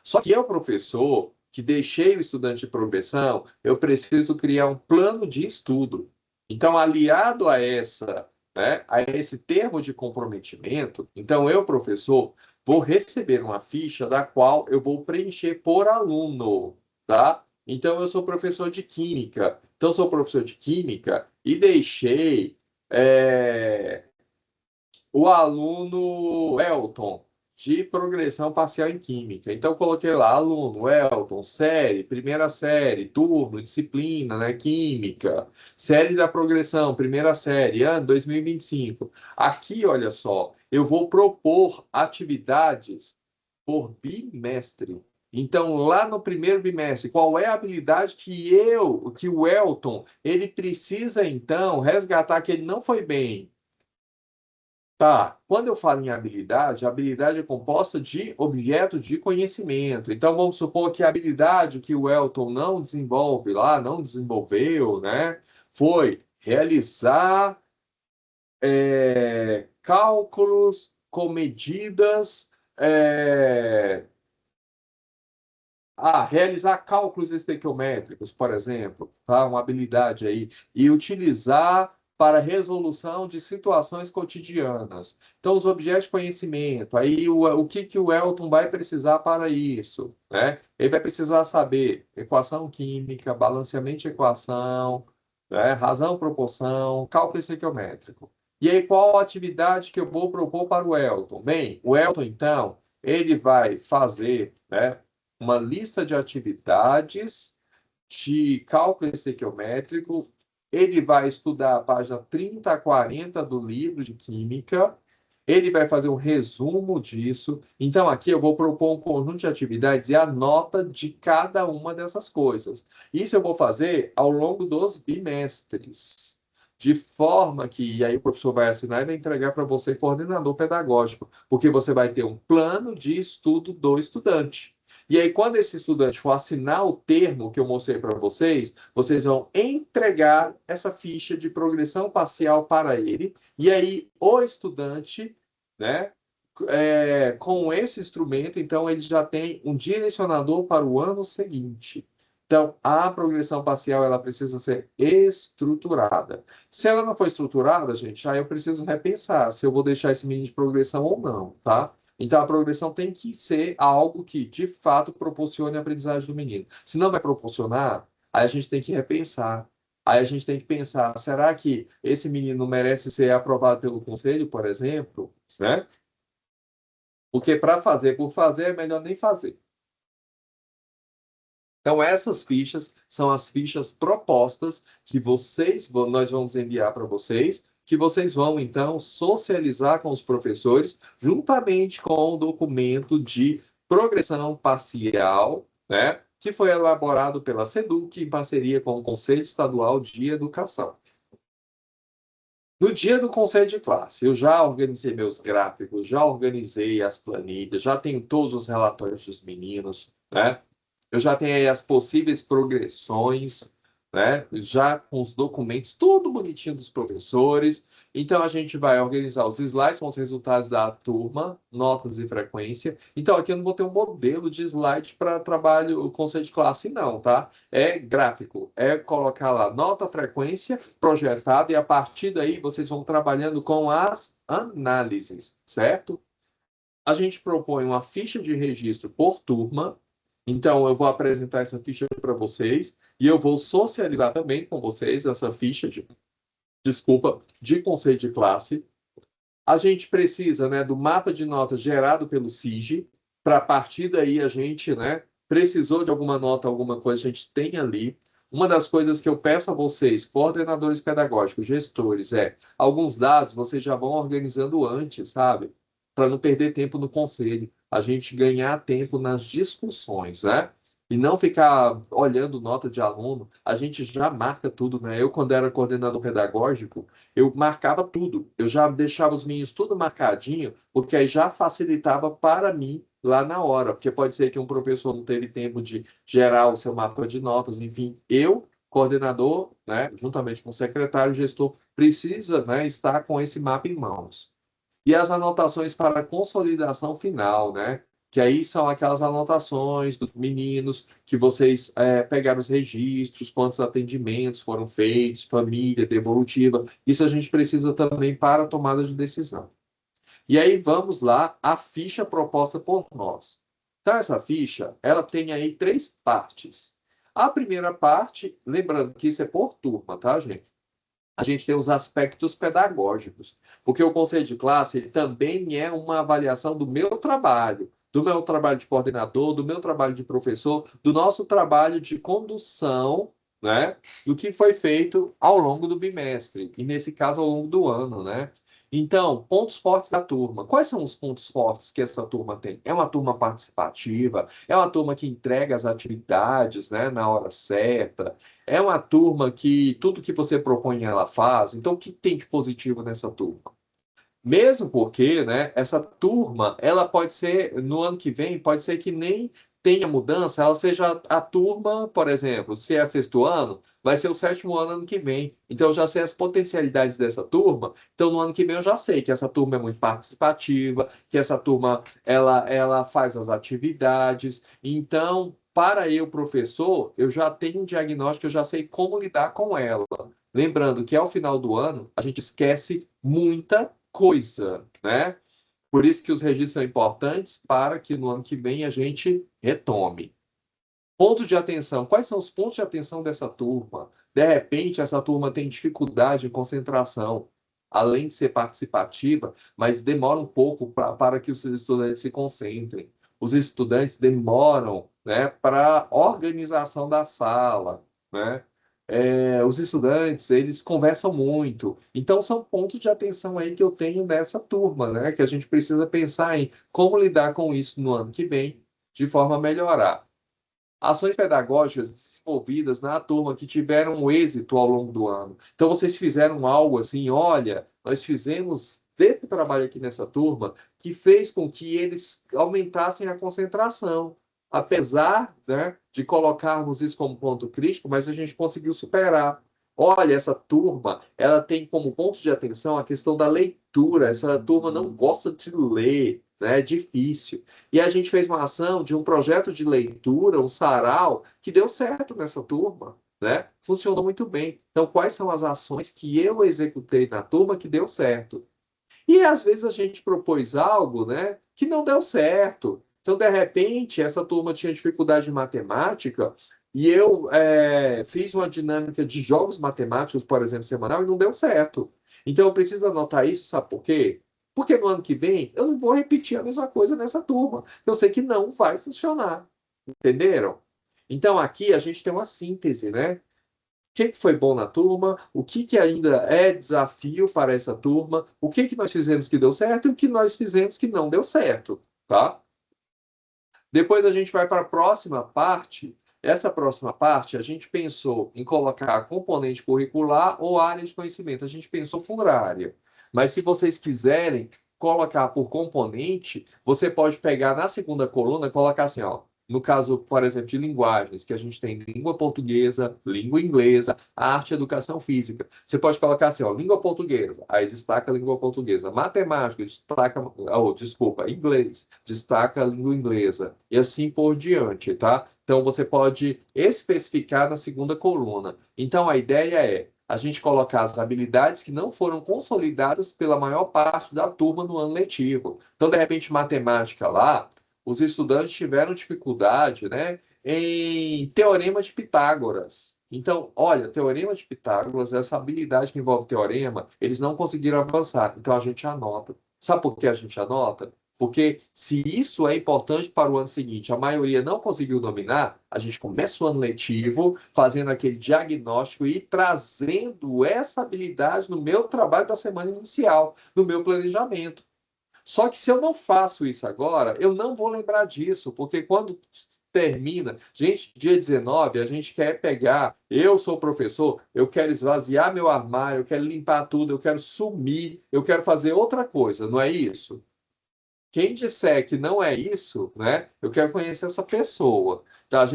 Só que eu, professor, que deixei o estudante de progressão, eu preciso criar um plano de estudo. Então, aliado a a esse termo de comprometimento, então eu, professor, vou receber uma ficha da qual eu vou preencher por aluno, tá? Então, eu sou professor de química. Então, eu sou professor de química e deixei o aluno Elton. de progressão parcial em Química. Então, coloquei lá aluno, Elton, série, primeira série, turno, disciplina, né, Química, série da progressão, primeira série, ano 2025. Aqui, olha só, eu vou propor atividades por bimestre. Então, lá no primeiro bimestre, qual é a habilidade que o Elton, ele precisa, então, resgatar que ele não foi bem? Tá, quando eu falo em habilidade, a habilidade é composta de objetos de conhecimento. Então, vamos supor que a habilidade que o Elton não desenvolve lá, não desenvolveu, né, foi realizar cálculos com medidas, é, realizar cálculos estequiométricos, por exemplo, tá? Uma habilidade aí, e utilizar para resolução de situações cotidianas. Então, os objetos de conhecimento, aí o que, que o Elton vai precisar para isso, né? Ele vai precisar saber equação química, balanceamento de equação, né? Razão, proporção, cálculo estequiométrico. E aí, qual a atividade que eu vou propor para o Elton? Bem, o Elton, então, ele vai fazer, né, uma lista de atividades de cálculo estequiométrico. Ele vai estudar a página 30 a 40 do livro de Química. Ele vai fazer um resumo disso. Então, aqui eu vou propor um conjunto de atividades e a nota de cada uma dessas coisas. Isso eu vou fazer ao longo dos bimestres. De forma que, e aí o professor vai assinar e vai entregar para você, coordenador pedagógico, porque você vai ter um plano de estudo do estudante. E aí, quando esse estudante for assinar o termo que eu mostrei para vocês, vocês vão entregar essa ficha de progressão parcial para ele. E aí, o estudante, né, com esse instrumento, então, ele já tem um direcionador para o ano seguinte. Então, a progressão parcial ela precisa ser estruturada. Se ela não for estruturada, gente, aí eu preciso repensar se eu vou deixar esse mínimo de progressão ou não, tá? Então, a progressão tem que ser algo que, de fato, proporcione a aprendizagem do menino. Se não vai proporcionar, aí a gente tem que repensar. Aí a gente tem que pensar, será que esse menino merece ser aprovado pelo conselho, por exemplo? Né? Porque para fazer por fazer é melhor nem fazer. Então, essas fichas são as fichas propostas que nós vamos enviar para vocês, que vocês vão, então, socializar com os professores, juntamente com o documento de progressão parcial, né, que foi elaborado pela SEDUC em parceria com o Conselho Estadual de Educação. No dia do conselho de classe, eu já organizei meus gráficos, já organizei as planilhas, já tenho todos os relatórios dos meninos, né? Eu já tenho aí as possíveis progressões, né? Já com os documentos, tudo bonitinho dos professores. Então, a gente vai organizar os slides com os resultados da turma, notas e frequência. Então, aqui eu não vou ter um modelo de slide para trabalho, conceito de classe, não, tá? É gráfico, é colocar lá nota, frequência, projetado, e a partir daí vocês vão trabalhando com as análises, certo? A gente propõe uma ficha de registro por turma. Então, eu vou apresentar essa ficha para vocês e eu vou socializar também com vocês essa ficha de conceito de classe. A gente precisa, né, do mapa de notas gerado pelo SIG, para a partir daí a gente, né, precisou de alguma nota, alguma coisa, a gente tem ali. Uma das coisas que eu peço a vocês, coordenadores pedagógicos, gestores, alguns dados vocês já vão organizando antes, sabe? Para não perder tempo no conselho, a gente ganhar tempo nas discussões, né? E não ficar olhando nota de aluno, a gente já marca tudo, né? Eu, quando era coordenador pedagógico, eu marcava tudo. Eu já deixava os meninos tudo marcadinho, porque aí já facilitava para mim lá na hora. Porque pode ser que um professor não teve tempo de gerar o seu mapa de notas, enfim. Eu, coordenador, né, juntamente com o secretário, gestor, precisa, né, estar com esse mapa em mãos. E as anotações para consolidação final, né? Que aí são aquelas anotações dos meninos que vocês pegaram os registros, quantos atendimentos foram feitos, família, devolutiva. Isso a gente precisa também para a tomada de decisão. E aí vamos lá, a ficha proposta por nós. Então, essa ficha, ela tem aí 3 partes. A primeira parte, lembrando que isso é por turma, tá, gente? a gente tem os aspectos pedagógicos, porque o conselho de classe ele também é uma avaliação do meu trabalho de coordenador, do meu trabalho de professor, do nosso trabalho de condução, né, do que foi feito ao longo do bimestre, e nesse caso ao longo do ano, né? Então, pontos fortes da turma. Quais são os pontos fortes que essa turma tem? É uma turma participativa, é uma turma que entrega as atividades, né, na hora certa, é uma turma que tudo que você propõe ela faz. Então, o que tem de positivo nessa turma? Mesmo porque, né, essa turma, ela pode ser, no ano que vem, pode ser que nem tenha mudança, ela seja a turma, por exemplo, se é sexto ano, vai ser o sétimo ano que vem. Então, eu já sei as potencialidades dessa turma. Então, no ano que vem, eu já sei que essa turma é muito participativa, que essa turma, ela faz as atividades. Então, para eu, professor, eu já tenho um diagnóstico, eu já sei como lidar com ela. Lembrando que ao final do ano, a gente esquece muita coisa, né? Por isso que os registros são importantes para que no ano que vem a gente retome. Pontos de atenção. Quais são os pontos de atenção dessa turma? De repente, essa turma tem dificuldade em concentração, além de ser participativa, mas demora um pouco para que os estudantes se concentrem. Os estudantes demoram, né, para organização da sala, né? Os estudantes, eles conversam muito. Então, são pontos de atenção aí que eu tenho nessa turma, né? Que a gente precisa pensar em como lidar com isso no ano que vem, de forma a melhorar. Ações pedagógicas desenvolvidas na turma que tiveram um êxito ao longo do ano. Então, vocês fizeram algo assim, olha, nós fizemos desse trabalho aqui nessa turma que fez com que eles aumentassem a concentração. Apesar, né, de colocarmos isso como ponto crítico, mas a gente conseguiu superar. Olha, essa turma, ela tem como ponto de atenção a questão da leitura. Essa turma não gosta de ler, né? É difícil. E a gente fez uma ação de um projeto de leitura, um sarau, que deu certo nessa turma, né? Funcionou muito bem. Então, quais são as ações que eu executei na turma que deu certo? E às vezes a gente propôs algo, né, que não deu certo. Então, de repente, essa turma tinha dificuldade em matemática e eu fiz uma dinâmica de jogos matemáticos, por exemplo, semanal, e não deu certo. Então, eu preciso anotar isso, sabe por quê? Porque no ano que vem eu não vou repetir a mesma coisa nessa turma. Eu sei que não vai funcionar. Entenderam? Então, aqui a gente tem uma síntese, né? Que foi bom na turma, o que ainda é desafio para essa turma, o que nós fizemos que deu certo e o que nós fizemos que não deu certo, tá? Depois a gente vai para a próxima parte. Essa próxima parte, a gente pensou em colocar componente curricular ou área de conhecimento. A gente pensou por área. Mas se vocês quiserem colocar por componente, você pode pegar na segunda coluna e colocar assim, ó. No caso, por exemplo, de linguagens, que a gente tem língua portuguesa, língua inglesa, arte e educação física. Você pode colocar assim, ó, língua portuguesa, aí destaca a língua portuguesa. Matemática, destaca, desculpa, inglês, destaca a língua inglesa. E assim por diante, tá? Então, você pode especificar na segunda coluna. Então, a ideia é a gente colocar as habilidades que não foram consolidadas pela maior parte da turma no ano letivo. Então, de repente, matemática lá, os estudantes tiveram dificuldade, né, em teorema de Pitágoras. Então, olha, teorema de Pitágoras, essa habilidade que envolve teorema, eles não conseguiram avançar. Então, a gente anota. Sabe por que a gente anota? Porque se isso é importante para o ano seguinte, a maioria não conseguiu dominar, a gente começa o ano letivo fazendo aquele diagnóstico e trazendo essa habilidade no meu trabalho da semana inicial, no meu planejamento. Só que se eu não faço isso agora, eu não vou lembrar disso, porque quando termina, gente, dia 19, a gente quer pegar, eu sou professor, eu quero esvaziar meu armário, eu quero limpar tudo, eu quero sumir, eu quero fazer outra coisa, não é isso? Quem disser que não é isso, né? Eu quero conhecer essa pessoa. Então a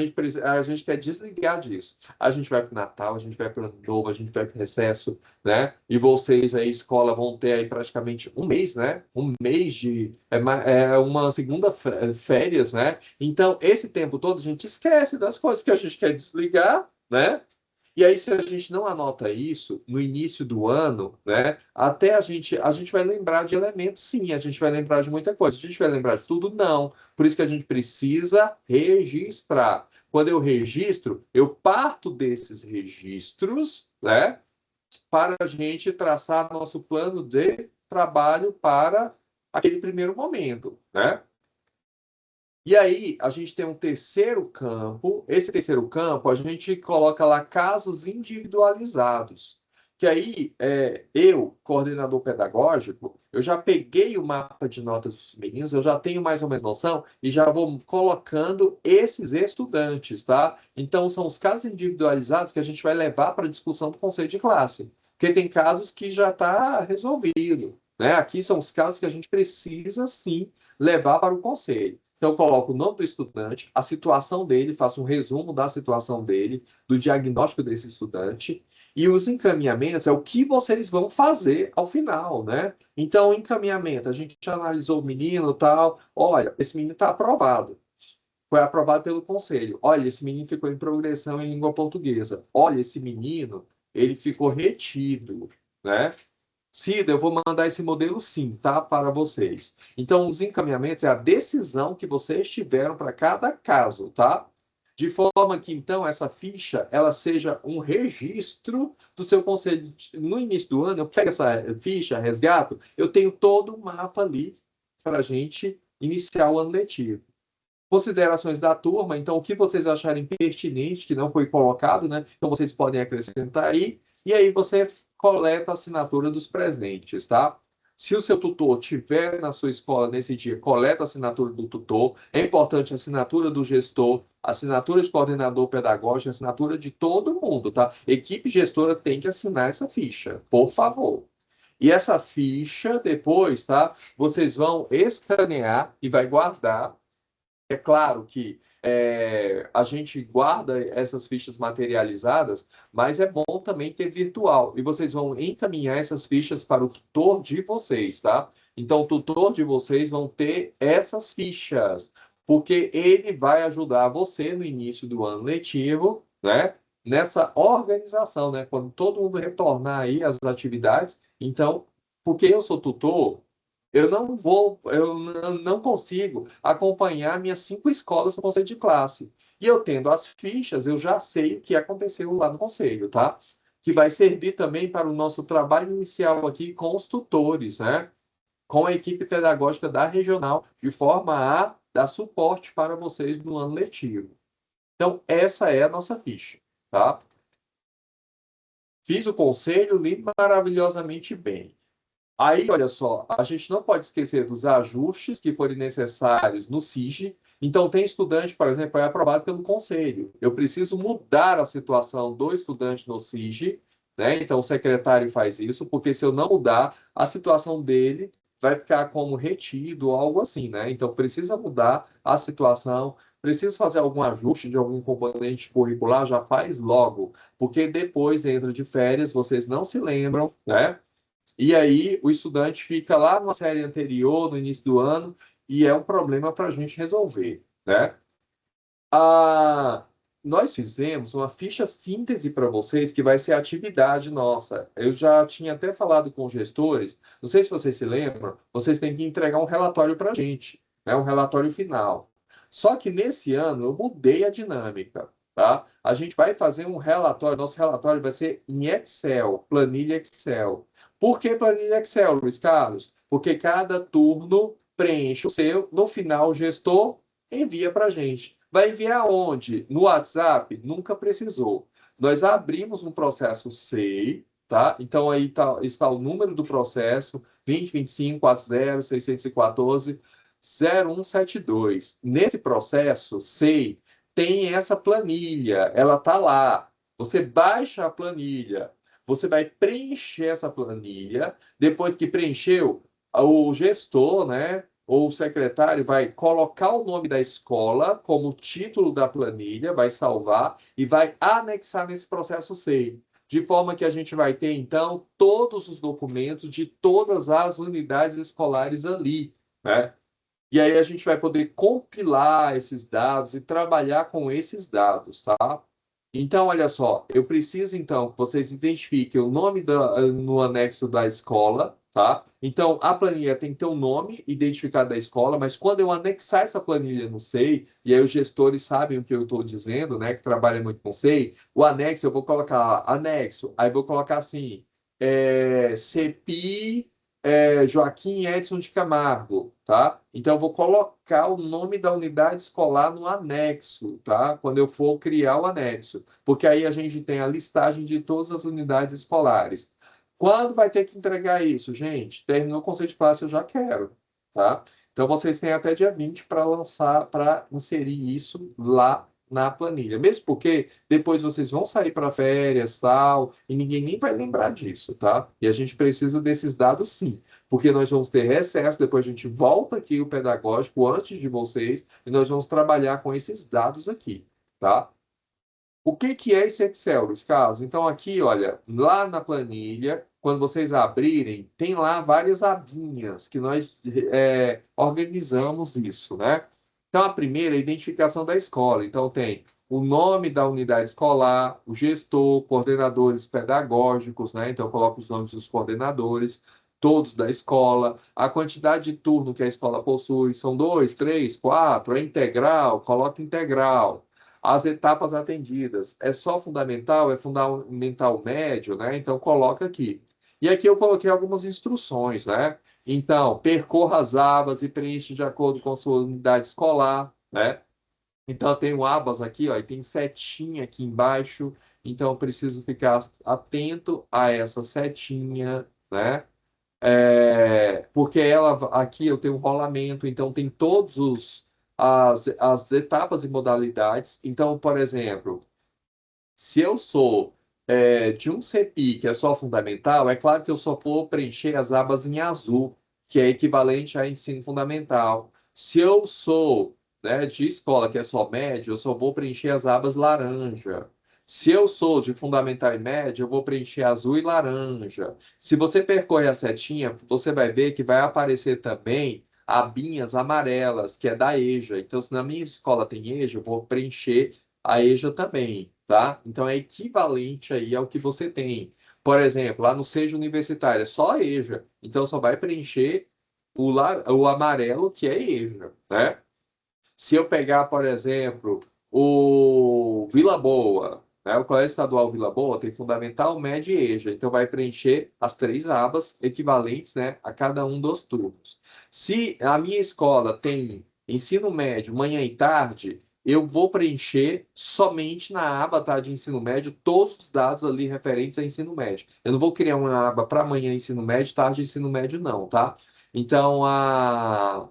gente quer desligar disso. A gente vai para o Natal, a gente vai para o Ano Novo, a gente vai para o recesso, né? E vocês aí, escola, vão ter aí praticamente um mês, né? Um mês de uma segunda férias, né? Então, esse tempo todo a gente esquece das coisas que a gente quer desligar, né? E aí, se a gente não anota isso no início do ano, né, até a gente vai lembrar de elementos, sim, a gente vai lembrar de muita coisa. A gente vai lembrar de tudo? Não. Por isso que a gente precisa registrar. Quando eu registro, eu parto desses registros, né? para a gente traçar nosso plano de trabalho para aquele primeiro momento, né? E aí, a gente tem um terceiro campo. Esse terceiro campo, a gente coloca lá casos individualizados. Que aí, eu, coordenador pedagógico, eu já peguei o mapa de notas dos meninos, eu já tenho mais ou menos noção e já vou colocando esses estudantes, tá? Então, são os casos individualizados que a gente vai levar para a discussão do conselho de classe. Porque tem casos que já está resolvido, né? Aqui são os casos que a gente precisa, sim, levar para o conselho. Então, eu coloco o nome do estudante, a situação dele, faço um resumo da situação dele, do diagnóstico desse estudante, e os encaminhamentos é o que vocês vão fazer ao final, né? Então, encaminhamento, a gente analisou o menino e tal, olha, esse menino está aprovado, foi aprovado pelo conselho. Olha, esse menino ficou em progressão em língua portuguesa. Olha, esse menino, ele ficou retido, né? Cida, eu vou mandar esse modelo sim, tá? Para vocês. Então, os encaminhamentos é a decisão que vocês tiveram para cada caso, tá? De forma que, então, essa ficha, ela seja um registro do seu conselho. No início do ano, eu pego essa ficha, resgato, eu tenho todo o mapa ali para a gente iniciar o ano letivo. Considerações da turma, então, o que vocês acharem pertinente, que não foi colocado, né? Então, vocês podem acrescentar aí, e aí você coleta a assinatura dos presentes, tá? Se o seu tutor tiver na sua escola nesse dia, coleta a assinatura do tutor. É importante a assinatura do gestor, assinatura de coordenador pedagógico, assinatura de todo mundo, tá? Equipe gestora tem que assinar essa ficha, por favor. E essa ficha, depois, tá? Vocês vão escanear e vai guardar. É claro que a gente guarda essas fichas materializadas, mas é bom também ter virtual. E vocês vão encaminhar essas fichas para o tutor de vocês, tá? Então, o tutor de vocês vão ter essas fichas, porque ele vai ajudar você no início do ano letivo, né? Nessa organização, né? Quando todo mundo retornar aí às atividades. Então, porque eu sou tutor, eu não consigo acompanhar minhas 5 escolas no conselho de classe. E eu tendo as fichas, eu já sei o que aconteceu lá no conselho, tá? Que vai servir também para o nosso trabalho inicial aqui com os tutores, né? Com a equipe pedagógica da regional, de forma a dar suporte para vocês no ano letivo. Então, essa é a nossa ficha, tá? Fiz o conselho, li maravilhosamente bem. Aí, olha só, a gente não pode esquecer dos ajustes que forem necessários no SIG. Então, tem estudante, por exemplo, foi aprovado pelo conselho. Eu preciso mudar a situação do estudante no SIG, né? Então, o secretário faz isso, porque se eu não mudar, a situação dele vai ficar como retido ou algo assim, né? Então, precisa mudar a situação, precisa fazer algum ajuste de algum componente curricular, já faz logo, porque depois entra de férias, vocês não se lembram, né? E aí o estudante fica lá numa série anterior, no início do ano, e é um problema para a gente resolver, né? Ah, nós fizemos uma ficha síntese para vocês, que vai ser a atividade nossa. Eu já tinha até falado com os gestores, não sei se vocês se lembram, vocês têm que entregar um relatório para a gente, né? Um relatório final. Só que nesse ano eu mudei a dinâmica, tá? A gente vai fazer um relatório, nosso relatório vai ser em Excel, planilha Excel. Por que planilha Excel, Luiz Carlos? Porque cada turno preenche o seu, no final o gestor envia para a gente. Vai enviar onde? No WhatsApp? Nunca precisou. Nós abrimos um processo SEI, tá? Então aí está o número do processo, 2025-40-614-0172. Nesse processo SEI tem essa planilha, ela está lá. Você baixa a planilha, você vai preencher essa planilha. Depois que preencheu, o gestor, né, ou o secretário vai colocar o nome da escola como título da planilha, vai salvar e vai anexar nesse processo SEI. De forma que a gente vai ter, então, todos os documentos de todas as unidades escolares ali, né? E aí a gente vai poder compilar esses dados e trabalhar com esses dados, tá? Então, olha só, eu preciso, então, que vocês identifiquem o nome no anexo da escola, tá? Então, a planilha tem que ter um nome identificado da escola, mas quando eu anexar essa planilha no SEI, e aí os gestores sabem o que eu estou dizendo, né, que trabalham muito com SEI, o anexo, eu vou colocar anexo, aí vou colocar assim, CEPI Joaquim Edson de Camargo, tá? Então, eu vou colocar o nome da unidade escolar no anexo, tá? Quando eu for criar o anexo, porque aí a gente tem a listagem de todas as unidades escolares. Quando vai ter que entregar isso, gente? Terminou o conceito de classe, eu já quero, tá? Então, vocês têm até dia 20 para lançar, para inserir isso lá na planilha. Mesmo porque depois vocês vão sair para férias, tal, e ninguém nem vai lembrar disso, tá? E a gente precisa desses dados sim, porque nós vamos ter recesso, depois a gente volta aqui o pedagógico antes de vocês, e nós vamos trabalhar com esses dados aqui, tá? O que que é esse Excel, Luiz Carlos? Então, aqui, olha, lá na planilha, quando vocês abrirem, tem lá várias abinhas que nós organizamos isso, né? Então, a primeira é a identificação da escola. Então, tem o nome da unidade escolar, o gestor, coordenadores pedagógicos, né? Então, eu coloco os nomes dos coordenadores, todos da escola, a quantidade de turno que a escola possui, são 2, 3, 4, é integral, coloca integral. As etapas atendidas. É só fundamental? É fundamental médio, né? Então, coloca aqui. E aqui eu coloquei algumas instruções, né? Então, percorra as abas e preencha de acordo com a sua unidade escolar, né? Então, eu tenho abas aqui, ó, e tem setinha aqui embaixo. Então, eu preciso ficar atento a essa setinha, né? Porque ela aqui eu tenho um rolamento, então tem todos as etapas e modalidades. Então, por exemplo, se eu sou de um CPI, que é só fundamental, é claro que eu só vou preencher as abas em azul, que é equivalente a ensino fundamental. Se eu sou, né, de escola, que é só médio, eu só vou preencher as abas laranja. Se eu sou de fundamental e médio, eu vou preencher azul e laranja. Se você percorrer a setinha, você vai ver que vai aparecer também abinhas amarelas, que é da EJA. Então, se na minha escola tem EJA, eu vou preencher a EJA também, tá? Então é equivalente aí ao que você tem. Por exemplo, lá no Seja Universitário é só a EJA, então só vai preencher o amarelo que é EJA, né? Se eu pegar, por exemplo, o Vila Boa, né? O Colégio Estadual Vila Boa tem Fundamental, Médio e EJA, então vai preencher as três abas equivalentes, né, a cada um dos turnos. Se a minha escola tem ensino médio, manhã e tarde, eu vou preencher somente na aba, tá, de ensino médio todos os dados ali referentes a ensino médio. Eu não vou criar uma aba para manhã ensino médio, tarde ensino médio, não, tá? Então, a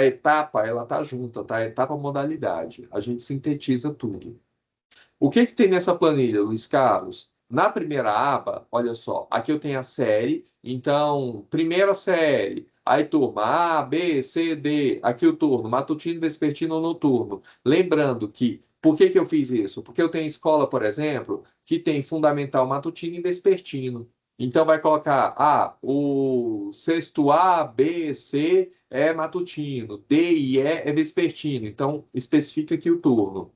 etapa, ela tá junta, tá? Etapa modalidade. A gente sintetiza tudo. O que que tem nessa planilha, Luiz Carlos? Na primeira aba, olha só, aqui eu tenho a série, então, primeira série, aí turma A, B, C, D, aqui o turno, matutino, vespertino ou noturno. Lembrando que, por que que eu fiz isso? Porque eu tenho escola, por exemplo, que tem fundamental matutino e vespertino. Então, vai colocar, o sexto A, B, C é matutino, D e E é vespertino. Então, especifica aqui o turno.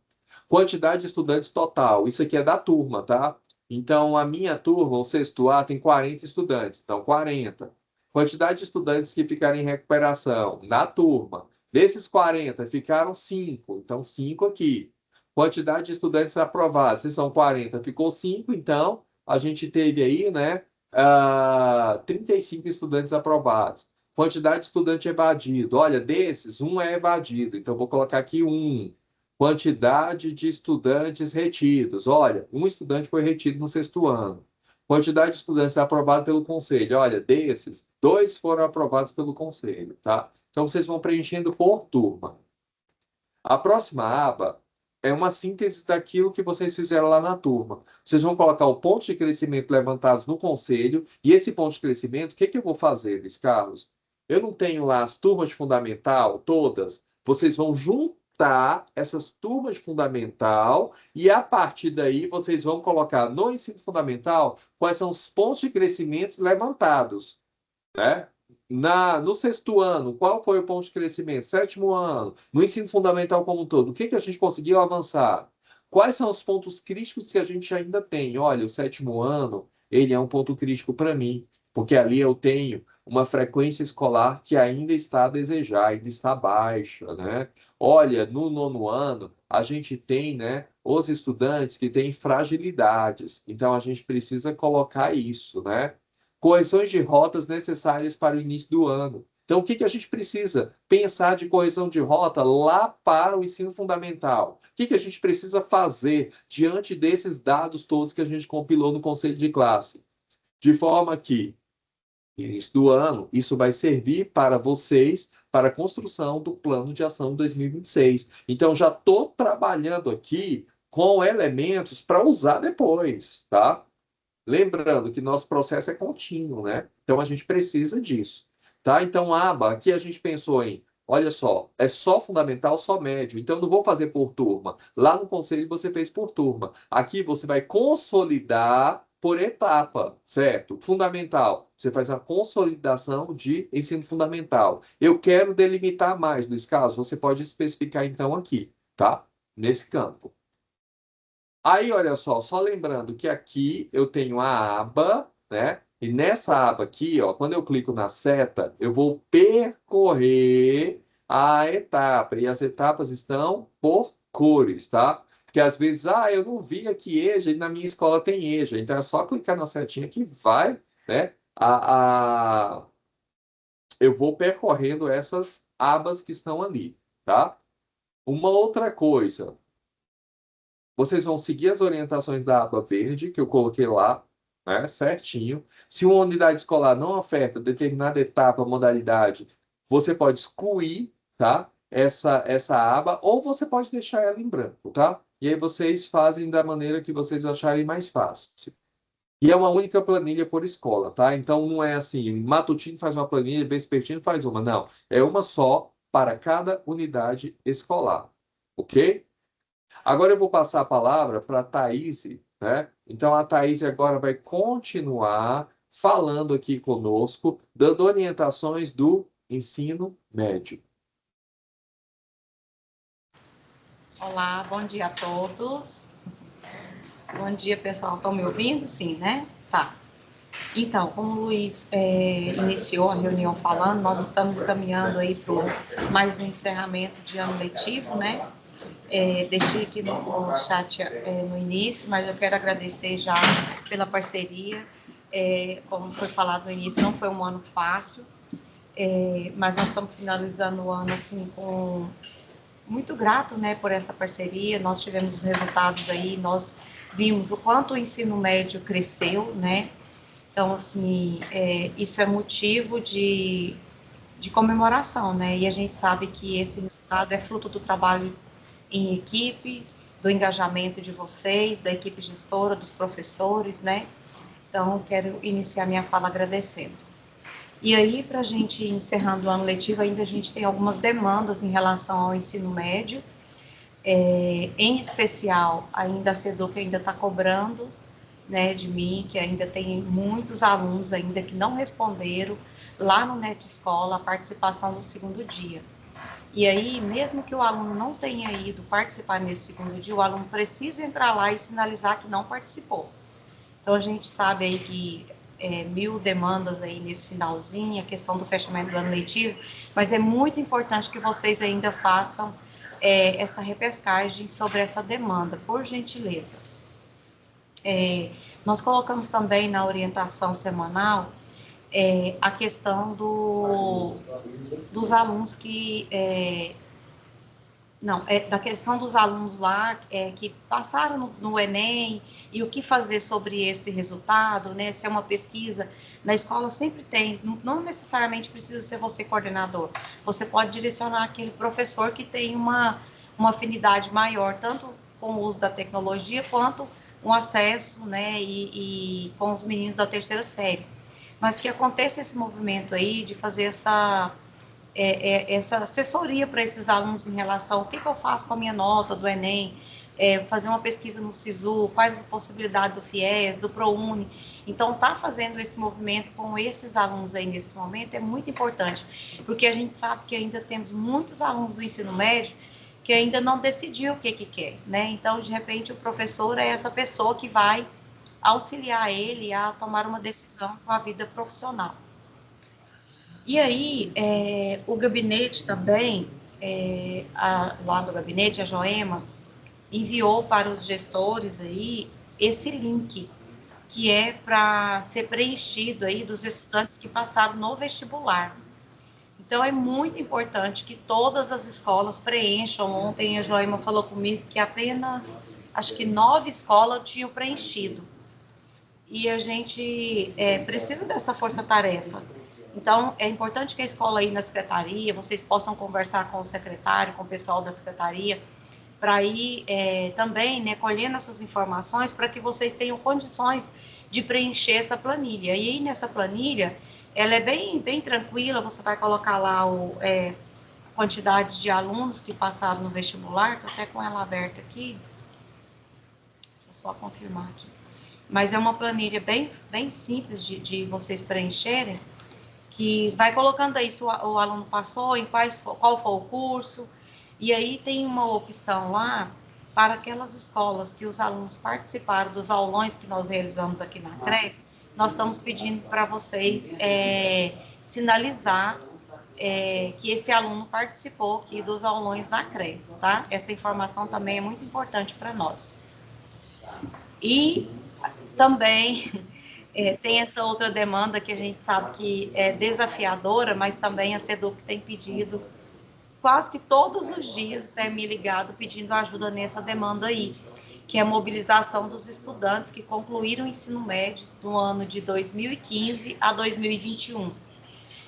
Quantidade de estudantes total. Isso aqui é da turma, tá? Então, a minha turma, o sexto A, tem 40 estudantes. Então, 40. Quantidade de estudantes que ficaram em recuperação. Na turma. Desses 40, ficaram 5. Então, 5 aqui. Quantidade de estudantes aprovados. Se são 40, ficou 5. Então, a gente teve aí, né? 35 estudantes aprovados. Quantidade de estudante evadido. Olha, desses, um é evadido. Então, vou colocar aqui um. Quantidade de estudantes retidos. Olha, um estudante foi retido no sexto ano. Quantidade de estudantes aprovados pelo conselho. Olha, desses, dois foram aprovados pelo conselho, tá? Então, vocês vão preenchendo por turma. A próxima aba é uma síntese daquilo que vocês fizeram lá na turma. Vocês vão colocar o ponto de crescimento levantados no conselho, e esse ponto de crescimento, o que que eu vou fazer, Luiz Carlos? Eu não tenho lá as turmas de fundamental, todas. Vocês vão juntar essas turmas de fundamental, e a partir daí vocês vão colocar no ensino fundamental quais são os pontos de crescimento levantados, né? No sexto ano, qual foi o ponto de crescimento? Sétimo ano, no ensino fundamental como um todo, o que que a gente conseguiu avançar? Quais são os pontos críticos que a gente ainda tem? Olha, o sétimo ano, ele é um ponto crítico para mim, porque ali eu tenho uma frequência escolar que ainda está a desejar, ainda está baixa, né? Olha, no nono ano, a gente tem, né, os estudantes que têm fragilidades, então a gente precisa colocar isso, né? Correções de rotas necessárias para o início do ano. Então, o que que a gente precisa? Pensar de correção de rota lá para o ensino fundamental. O que que a gente precisa fazer diante desses dados todos que a gente compilou no conselho de classe? De forma que, no início do ano, isso vai servir para vocês, para a construção do plano de ação 2026. Então, já estou trabalhando aqui com elementos para usar depois, tá? Lembrando que nosso processo é contínuo, né? Então, a gente precisa disso, tá? Então, aba, aqui a gente pensou em, olha só, é só fundamental, só médio. Então, eu não vou fazer por turma. Lá no conselho você fez por turma. Aqui você vai consolidar por etapa, certo? Fundamental, você faz a consolidação de ensino fundamental. Eu quero delimitar mais, Luiz Carlos, você pode especificar então aqui, tá? Nesse campo. Aí, olha só lembrando que aqui eu tenho a aba, né? E nessa aba aqui, ó, quando eu clico na seta, eu vou percorrer a etapa. E as etapas estão por cores, tá? Porque às vezes, eu não vi aqui EJA e na minha escola tem EJA. Então é só clicar na setinha que vai, né? Eu vou percorrendo essas abas que estão ali, tá? Uma outra coisa, vocês vão seguir as orientações da aba verde, que eu coloquei lá, né, certinho. Se uma unidade escolar não oferta determinada etapa, modalidade, você pode excluir, tá? Essa aba, ou você pode deixar ela em branco, tá? E aí vocês fazem da maneira que vocês acharem mais fácil. E é uma única planilha por escola, tá? Então não é assim, matutino faz uma planilha, vespertino faz uma. Não, é uma só para cada unidade escolar, ok? Agora eu vou passar a palavra para a Thaís, né? Então a Thaís agora vai continuar falando aqui conosco, dando orientações do ensino médio. Olá, bom dia a todos. Bom dia, pessoal. Estão me ouvindo? Sim, né? Tá. Então, como o Luiz iniciou a reunião falando, nós estamos caminhando aí para mais um encerramento de ano letivo, né? Deixei aqui no chat no início, mas eu quero agradecer já pela parceria. Como foi falado no início, não foi um ano fácil, mas nós estamos finalizando o ano assim com muito grato, né, por essa parceria. Nós tivemos os resultados aí, nós vimos o quanto o ensino médio cresceu, né? Então, assim, isso é motivo de comemoração, né? E a gente sabe que esse resultado é fruto do trabalho em equipe, do engajamento de vocês, da equipe gestora, dos professores, né? Então, quero iniciar minha fala agradecendo. E aí, para a gente ir encerrando o ano letivo, ainda a gente tem algumas demandas em relação ao ensino médio, em especial, ainda a SEDUC ainda está cobrando, né, de mim, que ainda tem muitos alunos ainda que não responderam lá no Net Escola a participação no segundo dia. E aí, mesmo que o aluno não tenha ido participar nesse segundo dia, o aluno precisa entrar lá e sinalizar que não participou. Então, a gente sabe aí que 1000 demandas aí nesse finalzinho, a questão do fechamento do ano letivo, mas é muito importante que vocês ainda façam essa repescagem sobre essa demanda, por gentileza. Nós colocamos também na orientação semanal a questão dos alunos que da questão dos alunos lá que passaram no Enem e o que fazer sobre esse resultado, né? Se é uma pesquisa, na escola sempre tem, não necessariamente precisa ser você coordenador, você pode direcionar aquele professor que tem uma afinidade maior, tanto com o uso da tecnologia, quanto um acesso, né, e com os meninos da terceira série. Mas que aconteça esse movimento aí de fazer essa assessoria para esses alunos em relação ao que eu faço com a minha nota do Enem, fazer uma pesquisa no SISU, quais as possibilidades do FIES, do ProUni. Então, tá fazendo esse movimento com esses alunos aí nesse momento é muito importante, porque a gente sabe que ainda temos muitos alunos do ensino médio que ainda não decidiu o que quer, né? Então, de repente, o professor é essa pessoa que vai auxiliar ele a tomar uma decisão com a vida profissional. E aí, o gabinete também, lá do gabinete, a Joema, enviou para os gestores aí esse link, que é para ser preenchido aí dos estudantes que passaram no vestibular. Então, é muito importante que todas as escolas preencham. Ontem a Joema falou comigo que apenas, acho que 9 escolas tinham preenchido. E a gente precisa dessa força-tarefa. Então, é importante que a escola aí na secretaria, vocês possam conversar com o secretário, com o pessoal da secretaria, para ir também, né, colhendo essas informações para que vocês tenham condições de preencher essa planilha. E aí, nessa planilha, ela é bem tranquila, você vai colocar lá a quantidade de alunos que passaram no vestibular, estou até com ela aberta aqui, deixa eu só confirmar aqui. Mas é uma planilha bem simples de vocês preencherem, que vai colocando aí se o aluno passou, qual foi o curso, e aí tem uma opção lá para aquelas escolas que os alunos participaram dos aulões que nós realizamos aqui na CRE, nós estamos pedindo para vocês sinalizar que esse aluno participou aqui dos aulões na CRE, tá? Essa informação também é muito importante para nós. E também tem essa outra demanda que a gente sabe que é desafiadora, mas também a SEDUC tem pedido quase que todos os dias, tem me ligado pedindo ajuda nessa demanda aí, que é a mobilização dos estudantes que concluíram o ensino médio do ano de 2015 a 2021.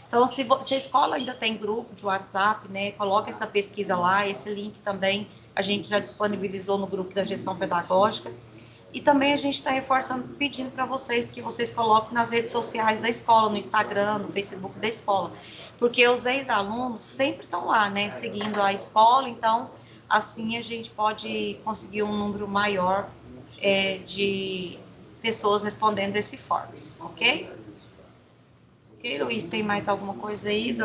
Então, se a escola ainda tem grupo de WhatsApp, né, coloca essa pesquisa lá, esse link também a gente já disponibilizou no grupo da gestão pedagógica. E também a gente está reforçando, pedindo para vocês que vocês coloquem nas redes sociais da escola, no Instagram, no Facebook da escola, porque os ex-alunos sempre estão lá, né, seguindo a escola, então assim a gente pode conseguir um número maior de pessoas respondendo esse forms, ok? Ok, Luiz, tem mais alguma coisa aí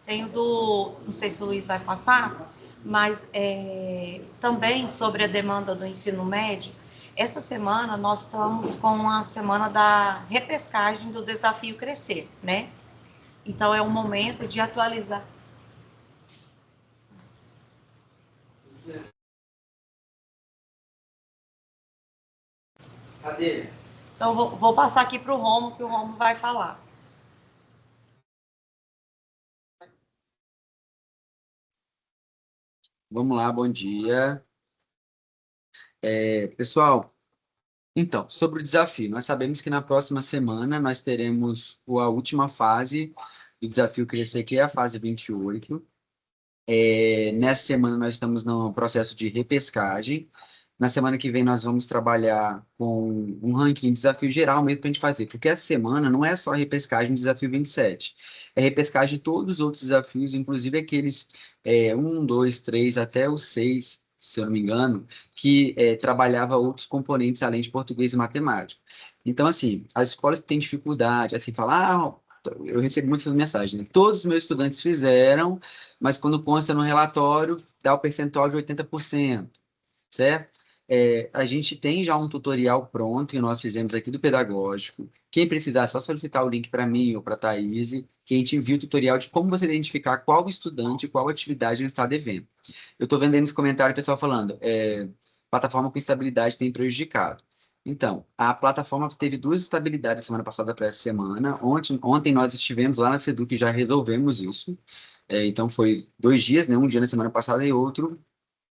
Tem o não sei se o Luiz vai passar, mas também sobre a demanda do ensino médio, essa semana nós estamos com a semana da repescagem do Desafio Crescer, né? Então é um momento de atualizar. Cadê? Então vou passar aqui para o Romo, que o Romo vai falar. Vamos lá, bom dia. Pessoal, então, sobre o desafio, nós sabemos que na próxima semana nós teremos a última fase do desafio Crescer, que é a fase 28. Nessa semana nós estamos no processo de repescagem. Na semana que vem nós vamos trabalhar com um ranking de desafio geral mesmo para a gente fazer, porque essa semana não é só repescagem do desafio 27, é repescagem de todos os outros desafios, inclusive aqueles 1, 2, 3 até o 6, se eu não me engano, que trabalhava outros componentes além de português e matemática. Então, assim, as escolas que têm dificuldade, assim, falar, eu recebo muitas mensagens, né? Todos os meus estudantes fizeram, mas quando consta no relatório, dá o percentual de 80%, certo? A gente tem já um tutorial pronto que nós fizemos aqui do pedagógico. Quem precisar, é só solicitar o link para mim ou para a Thaís, que a gente envia o tutorial de como você identificar qual estudante, qual atividade ele está devendo. Eu estou vendo aí nos comentários o pessoal falando, plataforma com estabilidade tem prejudicado. Então, a plataforma teve 2 estabilidades semana passada para essa semana. Ontem nós estivemos lá na SEDUC e já resolvemos isso. Então, foi 2 dias, né? Um dia na semana passada e outro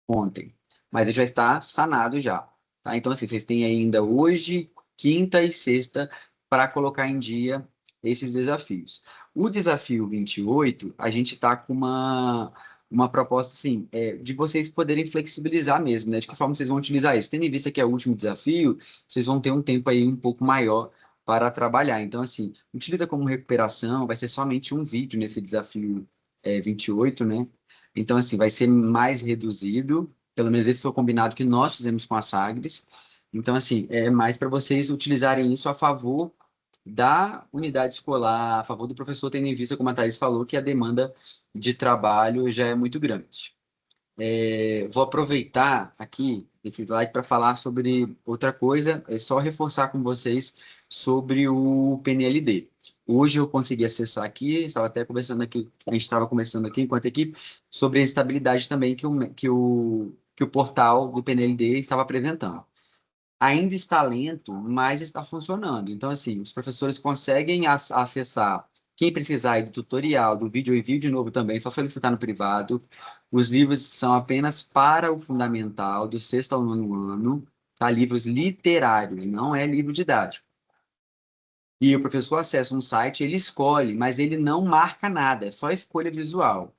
ontem. Mas ele já está sanado já. Tá? Então, assim, vocês têm ainda hoje, quinta e sexta, para colocar em dia esses desafios. O desafio 28, a gente está com uma proposta, assim, de vocês poderem flexibilizar mesmo, né? De que forma vocês vão utilizar isso? Tendo em vista que é o último desafio, vocês vão ter um tempo aí um pouco maior para trabalhar. Então, assim, utiliza como recuperação, vai ser somente um vídeo nesse desafio 28, né? Então, assim, vai ser mais reduzido, pelo menos esse foi o combinado que nós fizemos com a Sagres. Então, assim, é mais para vocês utilizarem isso a favor da unidade escolar, a favor do professor, tendo em vista, como a Thaís falou, que a demanda de trabalho já é muito grande. Vou aproveitar aqui esse slide para falar sobre outra coisa, é só reforçar com vocês sobre o PNLD. Hoje eu consegui acessar aqui, estava até conversando aqui, a gente estava conversando aqui enquanto equipe, sobre a estabilidade também que o portal do PNLD estava apresentando. Ainda está lento, mas está funcionando. Então, assim, os professores conseguem acessar. Quem precisar aí do tutorial, do vídeo, eu envio de novo também, só solicitar no privado. Os livros são apenas para o fundamental, do sexto ao nono ano, tá? Livros literários, não é livro didático. E o professor acessa um site, ele escolhe, mas ele não marca nada, é só escolha visual.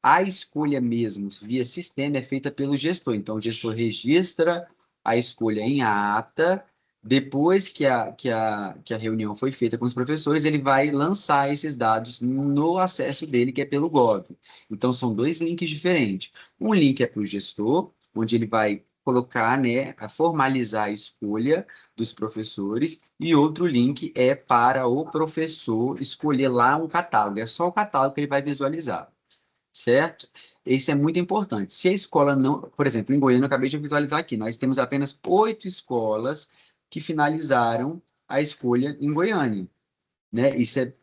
A escolha mesmo, via sistema, é feita pelo gestor. Então, o gestor registra a escolha em ata. Depois que a reunião foi feita com os professores, ele vai lançar esses dados no acesso dele, que é pelo Gov. Então, são dois links diferentes. Um link é para o gestor, onde ele vai colocar, né, a formalizar a escolha dos professores, e outro link é para o professor escolher lá um catálogo. É só o catálogo que ele vai visualizar, certo? Isso é muito importante. Se a escola não... Por exemplo, em Goiânia, eu acabei de visualizar aqui, nós temos apenas 8 escolas que finalizaram a escolha em Goiânia, né? Isso é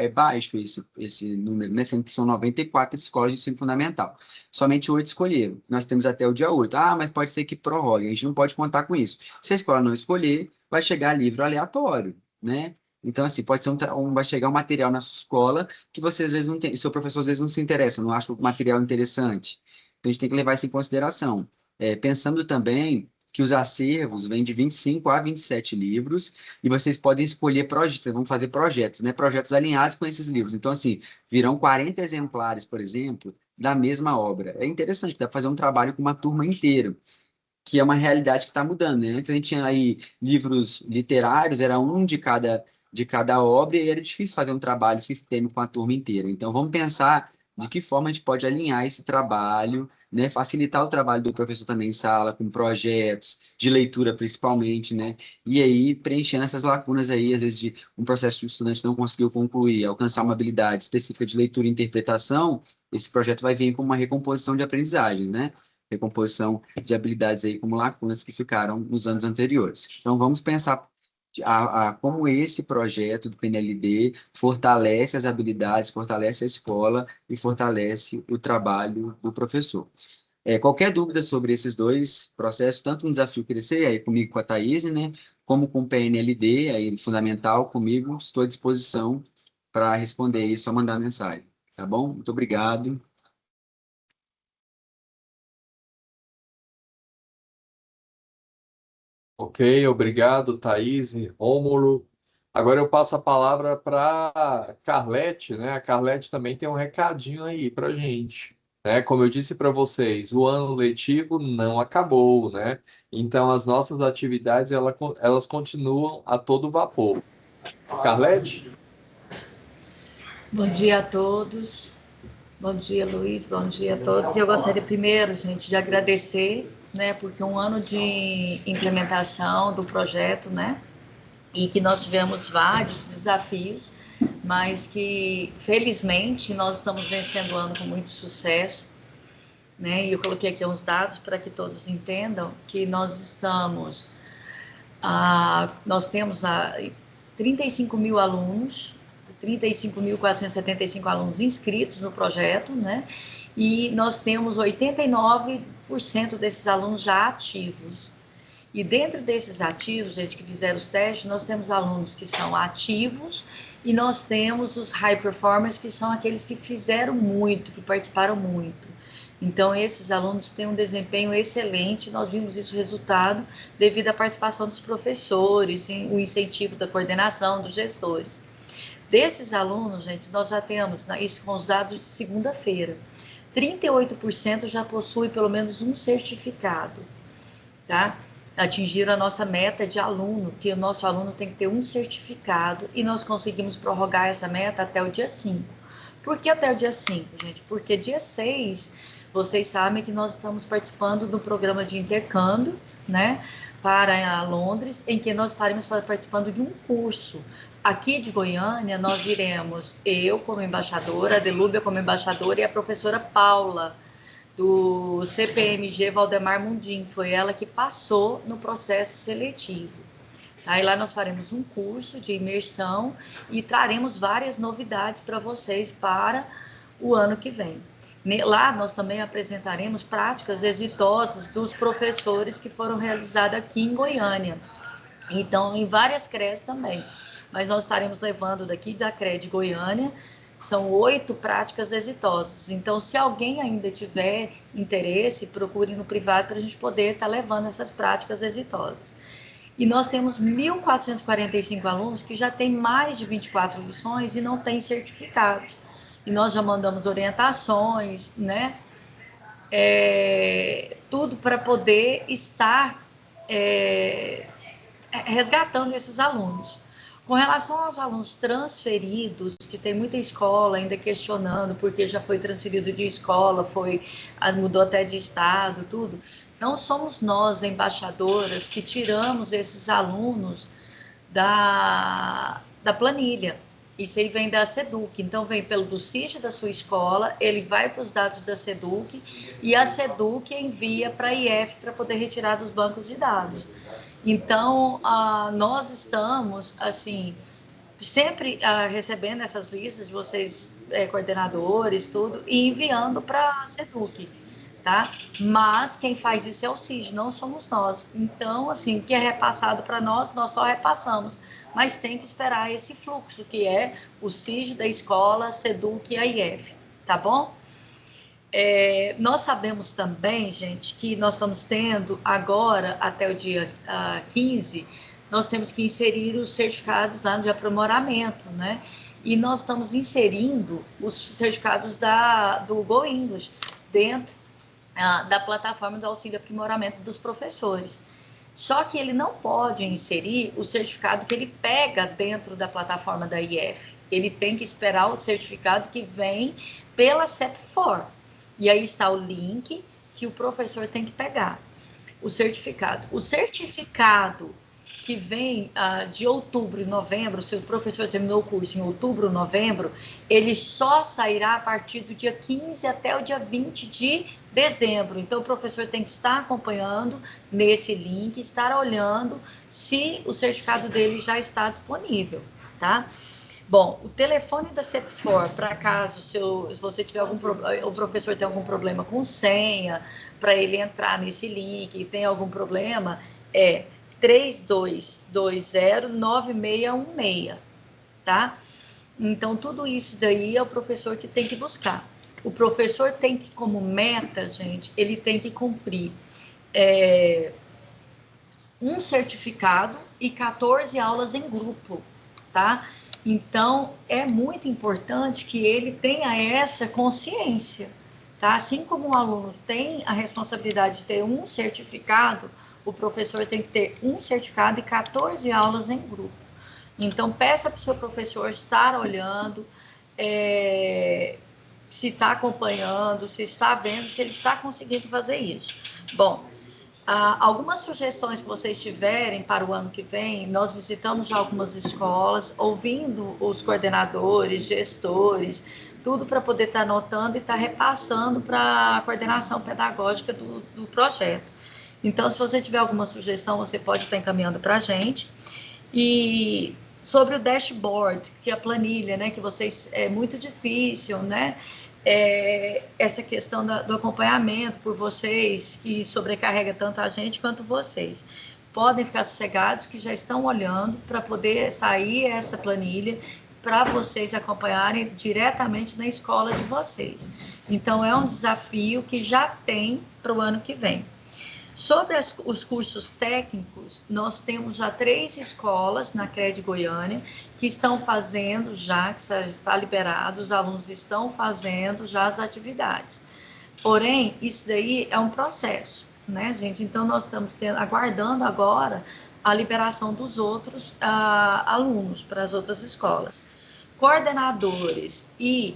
baixo, esse número, né? Sendo que são 94 escolas de ensino fundamental. Somente 8 escolheram. Nós temos até o dia 8. Ah, mas pode ser que prorrogue. A gente não pode contar com isso. Se a escola não escolher, vai chegar livro aleatório, né? Então, assim, pode ser vai chegar um material na sua escola que você, às vezes, não tem, seu professor, às vezes, não se interessa, não acha o material interessante. Então, a gente tem que levar isso em consideração. Pensando também que os acervos vêm de 25 a 27 livros, e vocês podem escolher projetos, vocês vão fazer projetos, né? Projetos alinhados com esses livros. Então, assim, virão 40 exemplares, por exemplo, da mesma obra. É interessante, dá para fazer um trabalho com uma turma inteira, que é uma realidade que está mudando, né? Antes a gente tinha aí livros literários, era um de cada obra, e era difícil fazer um trabalho sistêmico com a turma inteira. Então, vamos pensar de que forma a gente pode alinhar esse trabalho, né? Facilitar o trabalho do professor também em sala, com projetos, de leitura principalmente, né? E aí, preenchendo essas lacunas aí, às vezes, de um processo de estudante não conseguiu concluir, alcançar uma habilidade específica de leitura e interpretação, esse projeto vai vir com uma recomposição de aprendizagens, né? Recomposição de habilidades aí como lacunas que ficaram nos anos anteriores. Então, vamos pensar como esse projeto do PNLD fortalece as habilidades, fortalece a escola e fortalece o trabalho do professor. Qualquer dúvida sobre esses dois processos, tanto no Desafio Crescer, aí comigo com a Thaís, né, como com o PNLD, aí fundamental comigo, estou à disposição para responder isso, só mandar mensagem, tá bom? Muito obrigado. Ok, obrigado, Thaís, Rômulo. Agora eu passo a palavra para Carlete, né? A Carlete também tem um recadinho aí para gente, né? Como eu disse para vocês, o ano letivo não acabou, né? Então as nossas atividades elas continuam a todo vapor. Carlete? Bom dia a todos. Bom dia, Luiz. Bom dia a todos. Eu gostaria primeiro, gente, de agradecer, né, porque um ano de implementação do projeto, né, e que nós tivemos vários desafios, mas que felizmente nós estamos vencendo o ano com muito sucesso, né? E eu coloquei aqui uns dados para que todos entendam que nós temos 35 mil alunos, 35.475 alunos inscritos no projeto, né? E nós temos 89% desses alunos já ativos. E dentro desses ativos, gente, que fizeram os testes, nós temos alunos que são ativos e nós temos os high performers, que são aqueles que fizeram muito, que participaram muito. Então, esses alunos têm um desempenho excelente, nós vimos isso resultado devido à participação dos professores, o incentivo da coordenação, dos gestores. Desses alunos, gente, nós já temos, isso com os dados de segunda-feira, 38% já possui pelo menos um certificado, tá? Atingiram a nossa meta de aluno, que o nosso aluno tem que ter um certificado, e nós conseguimos prorrogar essa meta até o dia 5. Por que até o dia 5, gente? Porque dia 6, vocês sabem que nós estamos participando do programa de intercâmbio, né, para Londres, em que nós estaremos participando de um curso. Aqui de Goiânia, nós iremos, eu como embaixadora, a Delúbia como embaixadora e a professora Paula, do CPMG Valdemar Mundim, foi ela que passou no processo seletivo. Aí lá nós faremos um curso de imersão e traremos várias novidades para vocês para o ano que vem. Lá nós também apresentaremos práticas exitosas dos professores que foram realizadas aqui em Goiânia. Então, em várias CREs também. Mas nós estaremos levando daqui da CRE de Goiânia, são 8 práticas exitosas. Então, se alguém ainda tiver interesse, procure no privado para a gente poder estar levando essas práticas exitosas. E nós temos 1.445 alunos que já têm mais de 24 lições e não têm certificado. E nós já mandamos orientações, né? Tudo para poder estar resgatando esses alunos. Com relação aos alunos transferidos, que tem muita escola ainda questionando porque já foi transferido de escola, mudou até de estado, tudo. Não somos nós, embaixadoras, que tiramos esses alunos da planilha. Isso aí vem da SEDUC. Então, vem do SIG da sua escola, ele vai para os dados da SEDUC e a SEDUC envia para a IF para poder retirar dos bancos de dados. Então, nós estamos, assim, sempre recebendo essas listas de vocês, coordenadores, tudo, e enviando para a SEDUC, tá? Mas quem faz isso é o SIG, não somos nós. Então, assim, o que é repassado para nós só repassamos. Mas tem que esperar esse fluxo, que é o SIG da escola, a SEDUC e a IF, tá bom? Nós sabemos também, gente, que nós estamos tendo agora, até o dia 15, nós temos que inserir os certificados lá de aprimoramento, né? E nós estamos inserindo os certificados do Go English dentro da plataforma do auxílio aprimoramento dos professores. Só que ele não pode inserir o certificado que ele pega dentro da plataforma da IF. Ele tem que esperar o certificado que vem pela CEP4. E aí está o link que o professor tem que pegar, o certificado. O certificado que vem de outubro e novembro, se o professor terminou o curso em outubro, novembro, ele só sairá a partir do dia 15 até o dia 20 de dezembro. Então, o professor tem que estar acompanhando nesse link, estar olhando se o certificado dele já está disponível, tá? Bom, o telefone da CEP4, para caso se você tiver o professor tem algum problema com senha, para ele entrar nesse link, tem algum problema, é 32209616, tá? Então, tudo isso daí é o professor que tem que buscar. O professor tem que, como meta, gente, ele tem que cumprir um certificado e 14 aulas em grupo, tá? Então, é muito importante que ele tenha essa consciência, tá? Assim como o aluno tem a responsabilidade de ter um certificado, o professor tem que ter um certificado e 14 aulas em grupo. Então, peça para o seu professor estar olhando, se está acompanhando, se está vendo, se ele está conseguindo fazer isso. Bom, algumas sugestões que vocês tiverem para o ano que vem, nós visitamos já algumas escolas, ouvindo os coordenadores, gestores, tudo para poder estar anotando e estar repassando para a coordenação pedagógica do projeto. Então, se você tiver alguma sugestão, você pode estar encaminhando para a gente. E sobre o dashboard, que é a planilha, né, que vocês, é muito difícil, né, essa questão do acompanhamento por vocês, que sobrecarrega tanto a gente quanto vocês. Podem ficar sossegados que já estão olhando para poder sair essa planilha para vocês acompanharem diretamente na escola de vocês. Então, é um desafio que já tem para o ano que vem. Sobre os cursos técnicos, nós temos já 3 escolas na CRE de Goiânia que estão fazendo já, que está liberado, os alunos estão fazendo já as atividades. Porém, isso daí é um processo, né, gente? Então, nós estamos aguardando agora a liberação dos outros alunos para as outras escolas. Coordenadores e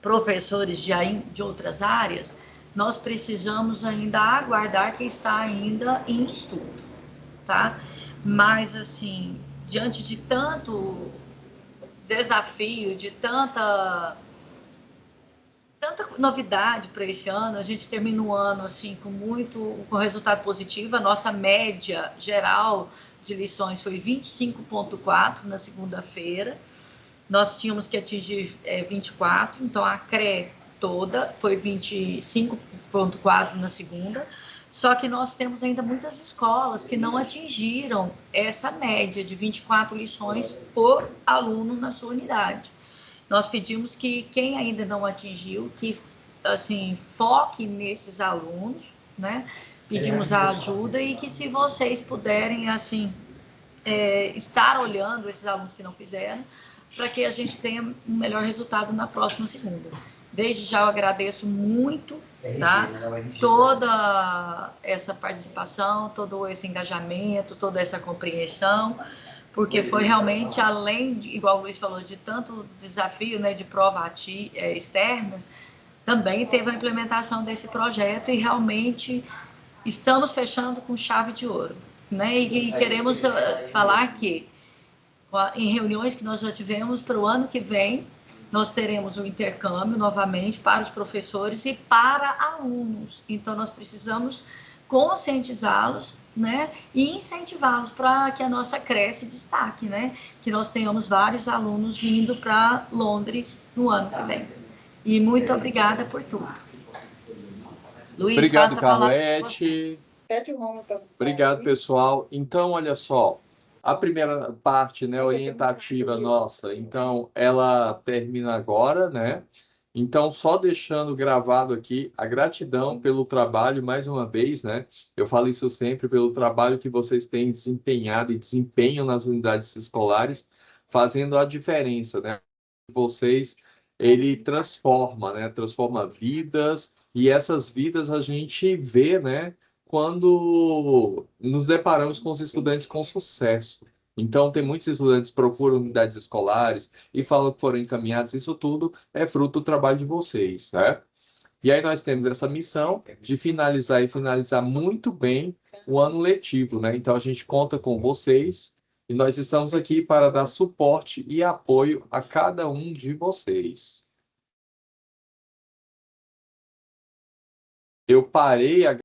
professores de outras áreas, nós precisamos ainda aguardar que está ainda em estudo, tá? Mas, assim, diante de tanto desafio, de tanta tanta novidade para esse ano. A gente termina o ano assim com resultado positivo. A nossa média geral de lições foi 25,4 na segunda-feira. Nós tínhamos que atingir 24, então a CRE toda foi 25,4 na segunda. Só que nós temos ainda muitas escolas que não atingiram essa média de 24 lições por aluno na sua unidade. Nós pedimos que quem ainda não atingiu, que assim, foque nesses alunos, né? Pedimos a ajuda e que se vocês puderem, assim, estar olhando esses alunos que não fizeram, para que a gente tenha um melhor resultado na próxima segunda. Desde já eu agradeço muito, tá? Toda essa participação, todo esse engajamento, toda essa compreensão, porque foi realmente, além de, igual o Luiz falou, de tanto desafio, né, de prova externas, também teve a implementação desse projeto e realmente estamos fechando com chave de ouro, né? E queremos falar que em reuniões que nós já tivemos para o ano que vem, nós teremos o intercâmbio novamente para os professores e para alunos. Então, nós precisamos conscientizá-los, né, e incentivá-los para que a nossa CRE se destaque, né, que nós tenhamos vários alunos indo para Londres no ano que vem. E muito obrigada por tudo. Luiz, Obrigado, passa a palavra Carlete. Obrigado, pessoal. Então, olha só, a primeira parte, né, orientativa nossa, então, ela termina agora, né? Então, só deixando gravado aqui a gratidão pelo trabalho, mais uma vez, né? Eu falo isso sempre, pelo trabalho que vocês têm desempenhado e desempenham nas unidades escolares, fazendo a diferença, né? Vocês, ele transforma, né? Transforma vidas, e essas vidas a gente vê, né? Quando nos deparamos com os estudantes com sucesso. Então, tem muitos estudantes que procuram unidades escolares e falam que foram encaminhados. Isso tudo é fruto do trabalho de vocês, né? E aí nós temos essa missão de finalizar e finalizar muito bem o ano letivo, né? Então, a gente conta com vocês e nós estamos aqui para dar suporte e apoio a cada um de vocês. Eu parei a